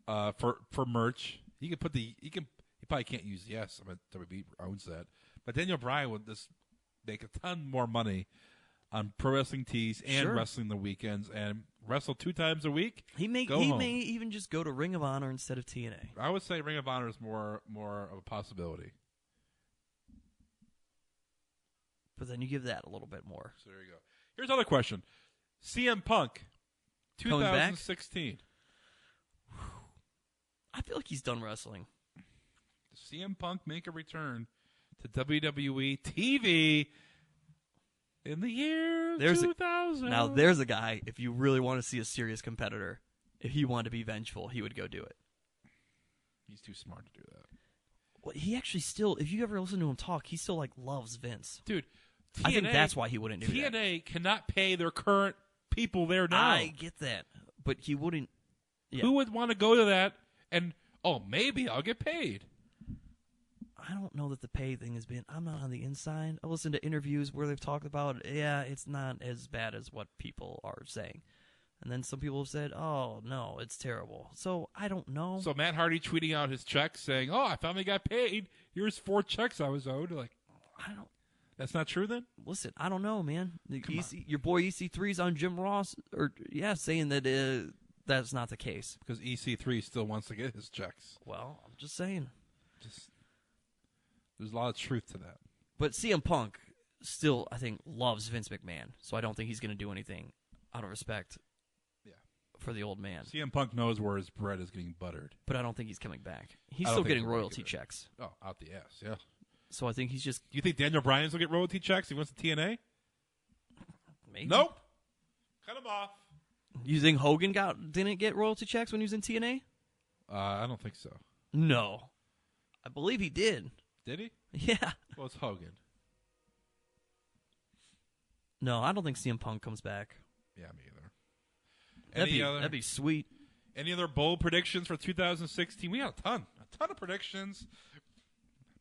for merch. He probably can't use yes. I mean, WWE owns that. But Daniel Bryan would just make a ton more money on pro wrestling tees and wrestling the weekends and wrestle 2 times a week. He may even just go to Ring of Honor instead of TNA. I would say Ring of Honor is more of a possibility. But then you give that a little bit more. So there you go. Here's another question. CM Punk, 2016. I feel like he's done wrestling. Does CM Punk make a return to WWE TV in the year 2000? Now, there's a guy, if you really want to see a serious competitor, if he wanted to be vengeful, he would go do it. He's too smart to do that. Well, he actually still, if you ever listen to him talk, he still loves Vince. Dude, TNA, I think that's why he wouldn't do that. TNA cannot pay their current people there now. I get that, but he wouldn't. Yeah. Who would want to go to that and, maybe I'll get paid? I don't know that the pay thing has been. I'm not on the inside. I listen to interviews where they've talked about, it's not as bad as what people are saying. And then some people have said, oh, no, it's terrible. So I don't know. So Matt Hardy tweeting out his checks saying, I finally got paid. Here's 4 checks I was owed. That's not true then? Listen, I don't know, man. Your boy EC3's on Jim Ross, saying that that's not the case. Because EC3 still wants to get his checks. Well, I'm just saying. There's a lot of truth to that. But CM Punk still, I think, loves Vince McMahon, so I don't think he's going to do anything out of respect for the old man. CM Punk knows where his bread is getting buttered. But I don't think he's coming back. He's still getting royalty checks. Oh, out the ass, yeah. So I think he's just... Do you think Daniel Bryan's will get royalty checks? He wants the TNA? Maybe. Nope. Cut him off. You think Hogan didn't get royalty checks when he was in TNA? I don't think so. No. I believe he did. Did he? Yeah. Well, it's Hogan. No, I don't think CM Punk comes back. Yeah, me either. That'd be sweet. Any other bold predictions for 2016? We got a ton of predictions.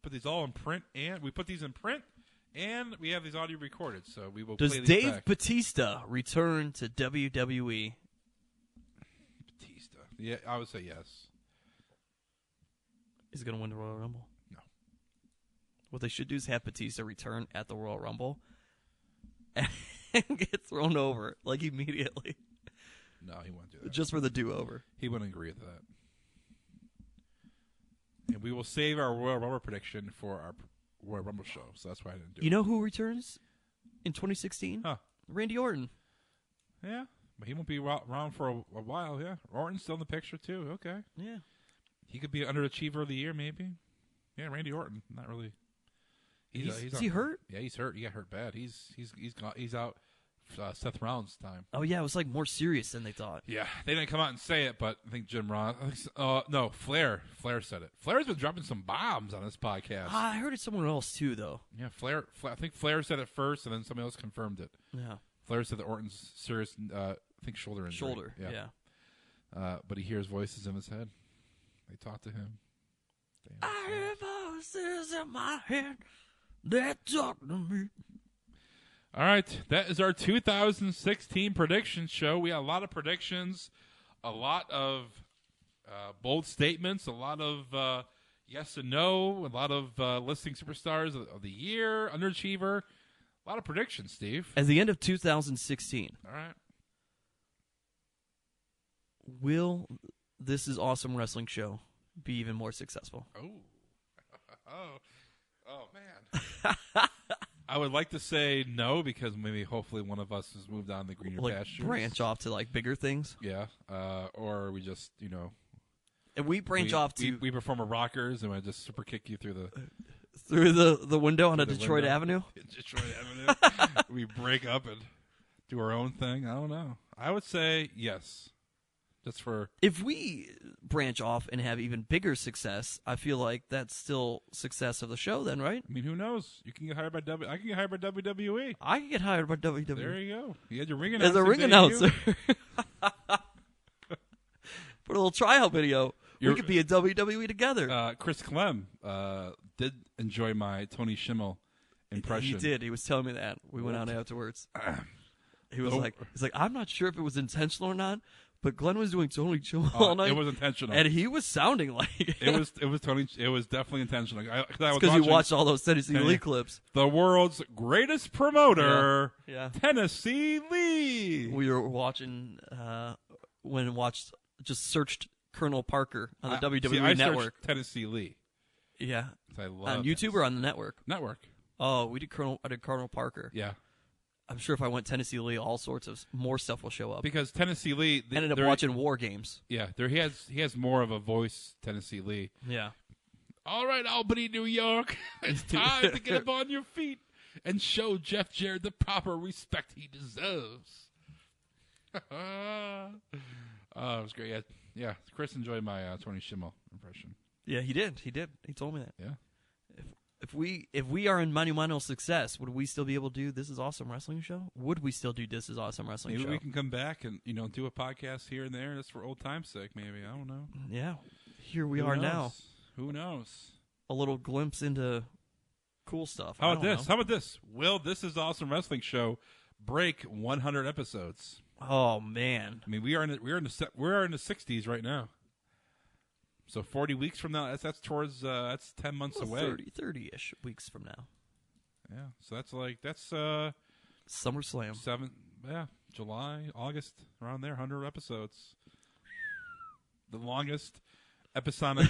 Put these all in print, and we put these in print, and we have these audio recorded. So we will. Does play these Dave back. Batista return to WWE? Batista, yeah, I would say yes. Is he going to win the Royal Rumble? No. What they should do is have Batista return at the Royal Rumble and get thrown over immediately. No, he wouldn't do that. Just for the do-over. He wouldn't agree with that. And we will save our Royal Rumble prediction for our Royal Rumble show, so that's why I didn't do it. You know who returns in 2016? Huh. Randy Orton. Yeah, but he won't be around for a while, yeah. Orton's still in the picture, too. Okay. Yeah. He could be an underachiever of the year, maybe. Yeah, Randy Orton. Not really. Is he hurt? Yeah, he's hurt. He got hurt bad. He's out. Seth Rollins' time. Oh yeah, it was like more serious than they thought. Yeah, they didn't come out and say it, but I think Jim Ross. No, Flair said it. Flair's been dropping some bombs on this podcast. I heard it somewhere else too, though. Yeah, Flair. I think Flair said it first, and then somebody else confirmed it. Yeah. Flair said that Orton's serious. I think shoulder injury. Shoulder. Yeah. But he hears voices in his head. They talk to him. I hear voices in my head that talk to me. All right, that is our 2016 prediction show. We had a lot of predictions, a lot of bold statements, a lot of yes and no, a lot of listing superstars of the year, underachiever, a lot of predictions, Steve. At the end of 2016. All right. Will This Is Awesome Wrestling show be even more successful? Oh man. I would like to say no, because maybe hopefully one of us has moved on to greener pastures. Branch off to like bigger things. Yeah. Or we just, and we branch off to we perform a Rockers and I just super kick you through the window on a Detroit Avenue. Detroit Avenue. We break up and do our own thing. I don't know. I would say yes. Just for if we branch off and have even bigger success, I feel like that's still success of the show. Then, right? I mean, who knows? You can get hired by I can get hired by WWE. I can get hired by WWE. There you go. You had your ring announcer. As a ring announcer. For a little tryout video. We could be a WWE together. Chris Clem did enjoy my Tony Schimmel impression. He did. He was telling me that. We went out afterwards. He was like, I'm not sure if it was intentional or not. But Glenn was doing Tony Schimmel all night. It was intentional, and he was sounding like it was Tony. It was definitely intentional. Because you watched all those Tennessee Lee clips. The world's greatest promoter, yeah. Tennessee Lee. We were watching just searched Colonel Parker on the WWE Network. Tennessee Lee. Yeah, I love on YouTube or on the network. Network. Oh, I did Colonel Parker. Yeah. I'm sure if I went Tennessee Lee, all sorts of more stuff will show up. Because Tennessee Lee ended up watching War Games. Yeah, he has more of a voice, Tennessee Lee. Yeah. All right, Albany, New York, it's time to get up on your feet and show Jeff Jarrett the proper respect he deserves. It was great. Yeah. Chris enjoyed my Tony Schimmel impression. Yeah, he did. He told me that. Yeah. If we are in monumental success, would we still be able to do This Is Awesome Wrestling show? Would we still do This Is Awesome Wrestling show? Maybe we can come back and do a podcast here and there just for old time's sake. Maybe, I don't know. Yeah, here we are now. Who knows? A little glimpse into cool stuff. How about this? Will This Is Awesome Wrestling show break 100 episodes? Oh man! I mean, we're in the 60s right now. So 40 weeks from now, that's 10 months away. 30-ish weeks from now. Yeah, so that's SummerSlam. July, August, around there, 100 episodes. The longest episodic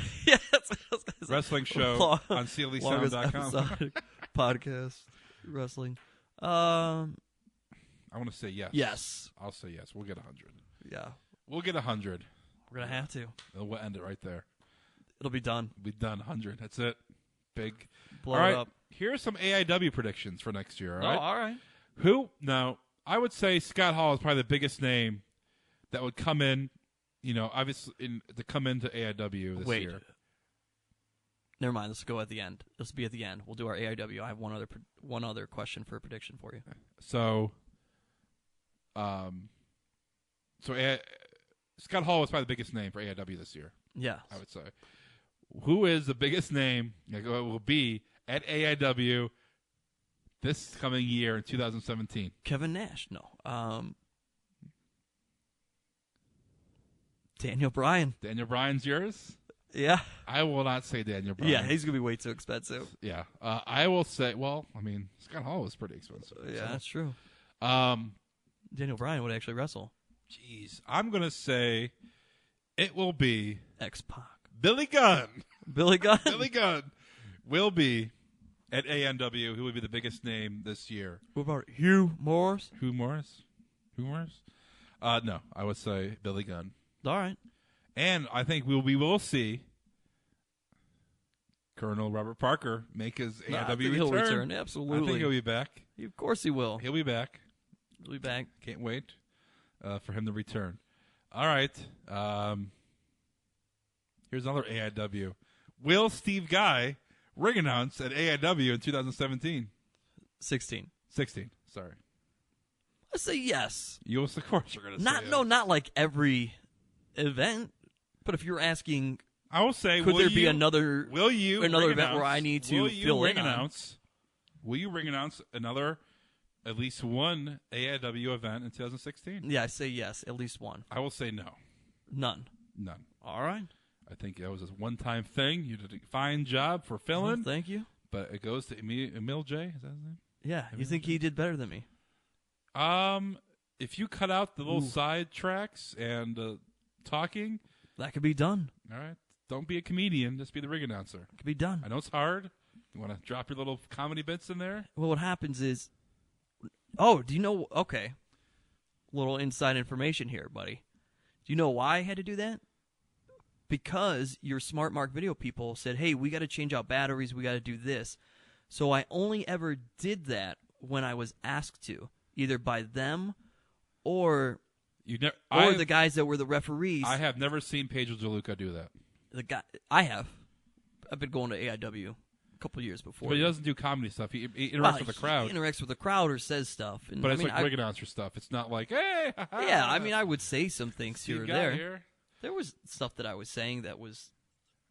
wrestling show on CLESound.com. Podcast wrestling. I want to say yes. Yes. I'll say yes. We'll get 100. Yeah. We'll get 100. We're going to have to. And we'll end it right there. It'll be done. We'll be done. 100. That's it. Big. Blow it up. Here's some AIW predictions for next year. All right. All right. Now, I would say Scott Hall is probably the biggest name that would come in, obviously to come into AIW this year. Never mind. Let's go at the end. Let's be at the end. We'll do our AIW. I have one other question for a prediction for you. So, Scott Hall was probably the biggest name for AIW this year. Yeah, I would say. Who is the biggest name will be at AIW this coming year in 2017? Kevin Nash. No. Daniel Bryan. Daniel Bryan's yours? Yeah. I will not say Daniel Bryan. Yeah, he's going to be way too expensive. Yeah. I will say, Scott Hall was pretty expensive. Yeah, that's true. Daniel Bryan would actually wrestle. Jeez. I'm going to say it will be X-Pac. Billy Gunn. Billy Gunn? Billy Gunn will be at ANW, who would be the biggest name this year. What about Hugh Morris? Hugh Morris? No, I would say Billy Gunn. All right. And I think we will see Colonel Robert Parker make his AIW he'll return. return. Absolutely. I think he'll be back. Of course he will. He'll be back. He'll be back. Can't wait for him to return. All right. Here's another AIW. Will Steve Guy ring announce at AIW in 2017? 16. Sorry. I say yes. You, of course, you're going to say yes. No, not like every event. But if you're asking, I will say, could there be another event where I need to fill in on? Will you ring announce another, at least one AIW event in 2016? Yeah, I say yes, at least one. I will say no. None. All right. I think that was a one-time thing. You did a fine job for filling. Thank you. But it goes to Emil J. Is that his name? Yeah. You think he did better than me? If you cut out the little side tracks and talking, that could be done. All right. Don't be a comedian. Just be the ring announcer. It could be done. I know it's hard. You want to drop your little comedy bits in there? Well, what happens is, do you know? Okay, little inside information here, buddy. Do you know why I had to do that? Because your Smart Mark Video people said, "Hey, we got to change out batteries. We got to do this." So I only ever did that when I was asked to, either by them or the guys that were the referees. I have never seen Pedro DeLuca do that. I've been going to AIW a couple years before. But he doesn't do comedy stuff. He interacts with the crowd. He interacts with the crowd or says stuff. And, but it's like ring announcer stuff. It's not like, hey, yeah, I mean, I would say some things here or there. Here. There was stuff that I was saying that was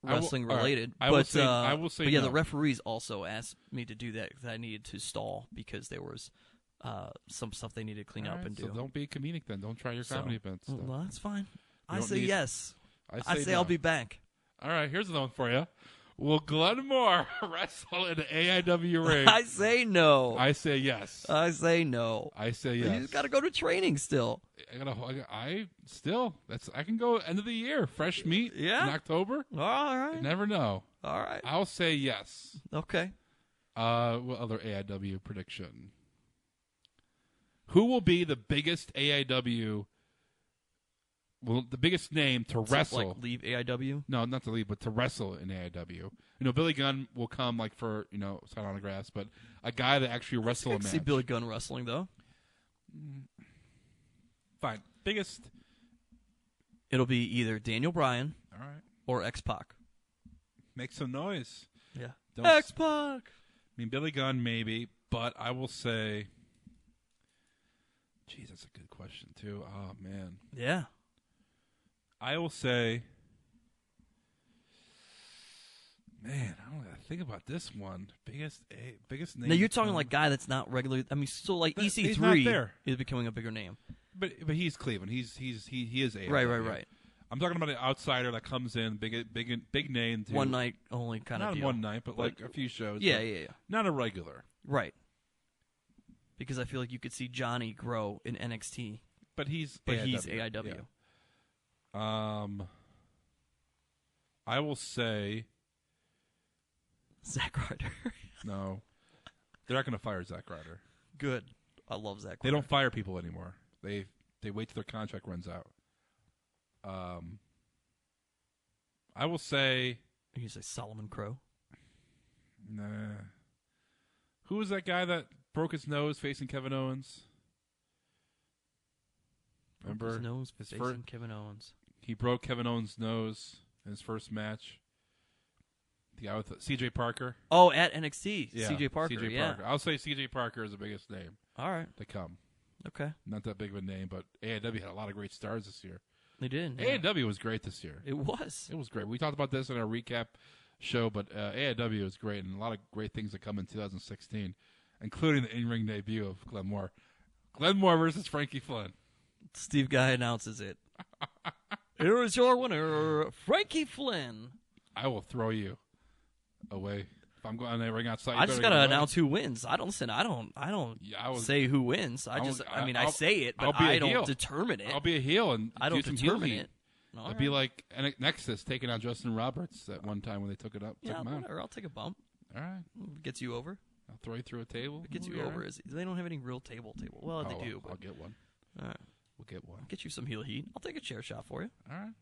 wrestling related. I will say but yeah, the referees also asked me to do that because I needed to stall because there was some stuff they needed to clean up and do. So don't be comedic then. Don't try your comedy events. Well, that's fine. I say yes. I say no. I'll be back. All right, here's another one for you. Will Glenn Moore wrestle in an AIW ring? I say no. I say yes. I say no. I say yes. He's got to go to training still. I can go end of the year, fresh meat in October. All right. You never know. All right. I'll say yes. Okay. What other AIW prediction? Who will be the biggest AIW? Well, the biggest name to wrestle. Like leave AIW? No, not to leave, but to wrestle in AIW. You know, Billy Gunn will come like for, sign autographs, but a guy that actually wrestle a match. See Billy Gunn wrestling, though. Fine. Biggest. It'll be either Daniel Bryan or X-Pac. Make some noise. Yeah. X-Pac! I mean, Billy Gunn maybe, but I will say. Geez, that's a good question, too. Oh, man. Yeah. I will say, man, I don't know. Think about this one. Biggest name. Now you're talking like guy that's not regular. I mean, so like EC3 is becoming a bigger name. But he's Cleveland. He is a right. I'm talking about an outsider that comes in, big name. One night only kind of deal. Not one night, but like a few shows. Yeah. Not a regular. Right. Because I feel like you could see Johnny grow in NXT. But he's AIW. Yeah. I will say Zack Ryder. No. They're not going to fire Zack Ryder. Good. I love Zack Ryder. They don't fire people anymore. They wait till their contract runs out. I will say... You say Solomon Crow? Nah. Who was that guy that broke his nose facing Kevin Owens? Remember? Broke his nose facing Kevin Owens. He broke Kevin Owens' nose in his first match. The guy with CJ Parker. Oh, at NXT. Yeah, CJ Parker. CJ Parker. I'll say CJ Parker is the biggest name. All right. To come. Okay. Not that big of a name, but AIW had a lot of great stars this year. They did. Yeah. AIW was great this year. It was. It was great. We talked about this in our recap show, but AIW is great, and a lot of great things that come in 2016, including the in-ring debut of Glenn Moore. Glenn Moore versus Frankie Flynn. Steve Guy announces it. Here is your winner, Frankie Flynn. I will throw you away if I'm going on the ring outside. I just gotta announce who wins. I don't say who wins. I say it, but I don't determine it. I'll be a heel and I don't determine it. I'd be like Nexus taking out Justin Roberts at one time when they took it up. Yeah, whatever. I'll take a bump. All right, gets you over. I'll throw you through a table. It gets you over. They don't have any real table. Well, they do. But I'll get one. All right. We'll get one. I'll get you some heel heat. I'll take a chair shot for you. All right.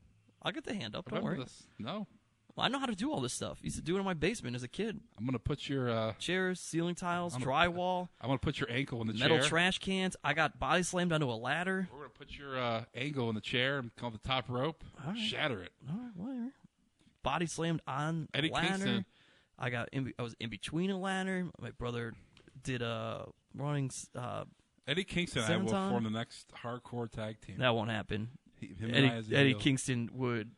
I'll get the hand up. Don't worry. No. Well, I know how to do all this stuff. I used to do it in my basement as a kid. I'm going to put your... chairs, ceiling tiles, drywall. I'm going to put your ankle in the metal chair. Trash cans. I got body slammed onto a ladder. We're going to put your ankle in the chair and call the top rope. All right. Shatter it. All right, whatever. Body slammed on Eddie a ladder. Kingston. I was in between a ladder. My brother did running. Eddie Kingston and I will form the next hardcore tag team. That won't happen. Eddie Kingston would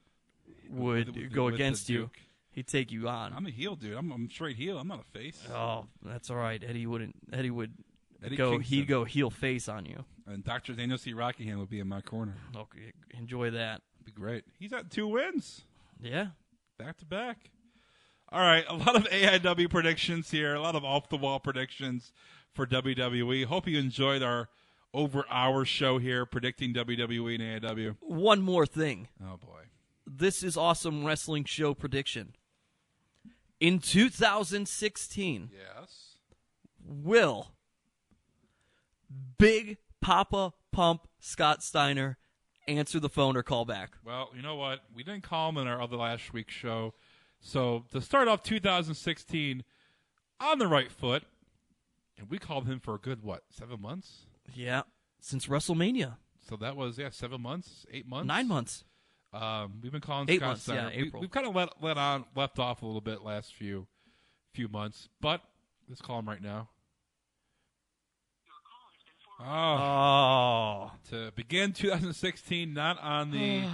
go against you. He'd take you on. I'm a heel, dude. I'm straight heel. I'm not a face. Oh, that's all right. Eddie would Eddie go. Kingston. He'd go heel face on you. And Dr. Daniel C. Rockingham would be in my corner. Okay, enjoy that. Be great. He's at 2 wins. Yeah, back to back. All right, a lot of AIW predictions here. A lot of off the wall predictions for WWE. Hope you enjoyed our over-hour show here predicting WWE and AIW. One more thing. Oh boy. This is Awesome Wrestling Show prediction. In 2016, yes, will Big Papa Pump Scott Steiner answer the phone or call back? Well, you know what? We didn't call him in our other last week's show. So to start off 2016 on the right foot, and we called him for a good, 7 months? Yeah, since WrestleMania. So that was, 7 months, 8 months? 9 months. We've been calling 8 Scott months, Steiner. yeah, April. We've kind of left off a little bit last few months, but let's call him right now. Oh. To begin 2016, not on the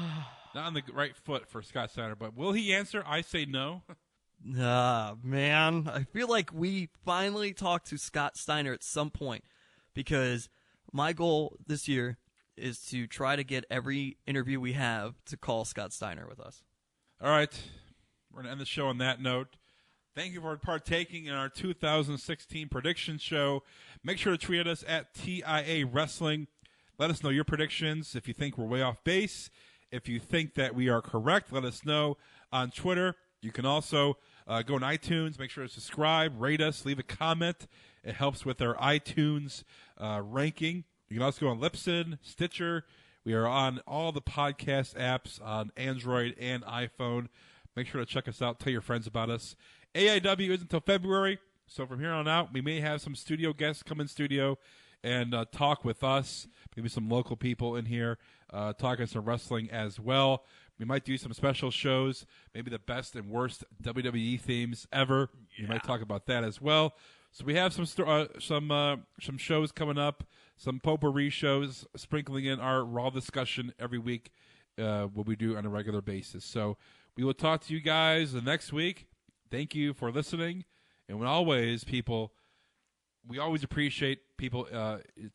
right foot for Scott Steiner, but will he answer? I say no. Man, I feel like we finally talked to Scott Steiner at some point, because my goal this year is to try to get every interview we have to call Scott Steiner with us. All right. We're going to end the show on that note. Thank you for partaking in our 2016 prediction show. Make sure to tweet at us at TIA Wrestling. Let us know your predictions. If you think we're way off base, if you think that we are correct, let us know on Twitter. You can also go on iTunes. Make sure to subscribe, rate us, leave a comment. It helps with our iTunes ranking. You can also go on Libsyn, Stitcher. We are on all the podcast apps on Android and iPhone. Make sure to check us out. Tell your friends about us. AIW is until February, so from here on out, we may have some studio guests come in studio and talk with us. Maybe some local people in here talking some wrestling as well. We might do some special shows, maybe the best and worst WWE themes ever. Yeah. We might talk about that as well. So we have some shows coming up, some potpourri shows, sprinkling in our Raw discussion every week, what we do on a regular basis. So we will talk to you guys the next week. Thank you for listening. And always, people, we always appreciate people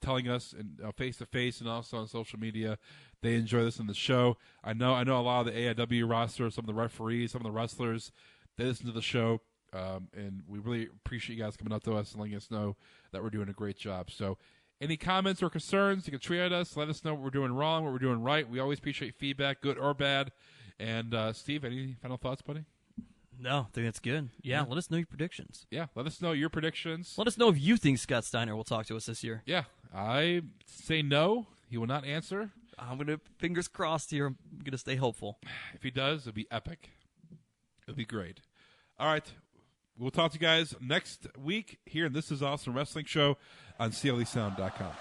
telling us face-to-face and also on social media they enjoy this in the show. I know a lot of the AIW roster, some of the referees, some of the wrestlers, they listen to the show. And we really appreciate you guys coming up to us and letting us know that we're doing a great job. So any comments or concerns, you can tweet at us. Let us know what we're doing wrong, what we're doing right. We always appreciate feedback, good or bad. And, Steve, any final thoughts, buddy? No, I think that's good. Yeah, let us know your predictions. Yeah, let us know your predictions. Let us know if you think Scott Steiner will talk to us this year. Yeah, I say no. He will not answer. I'm going to, fingers crossed here, I'm going to stay hopeful. If he does, it'll be epic. It'll be great. All right. We'll talk to you guys next week here in This Is Awesome Wrestling Show on CLEsound.com.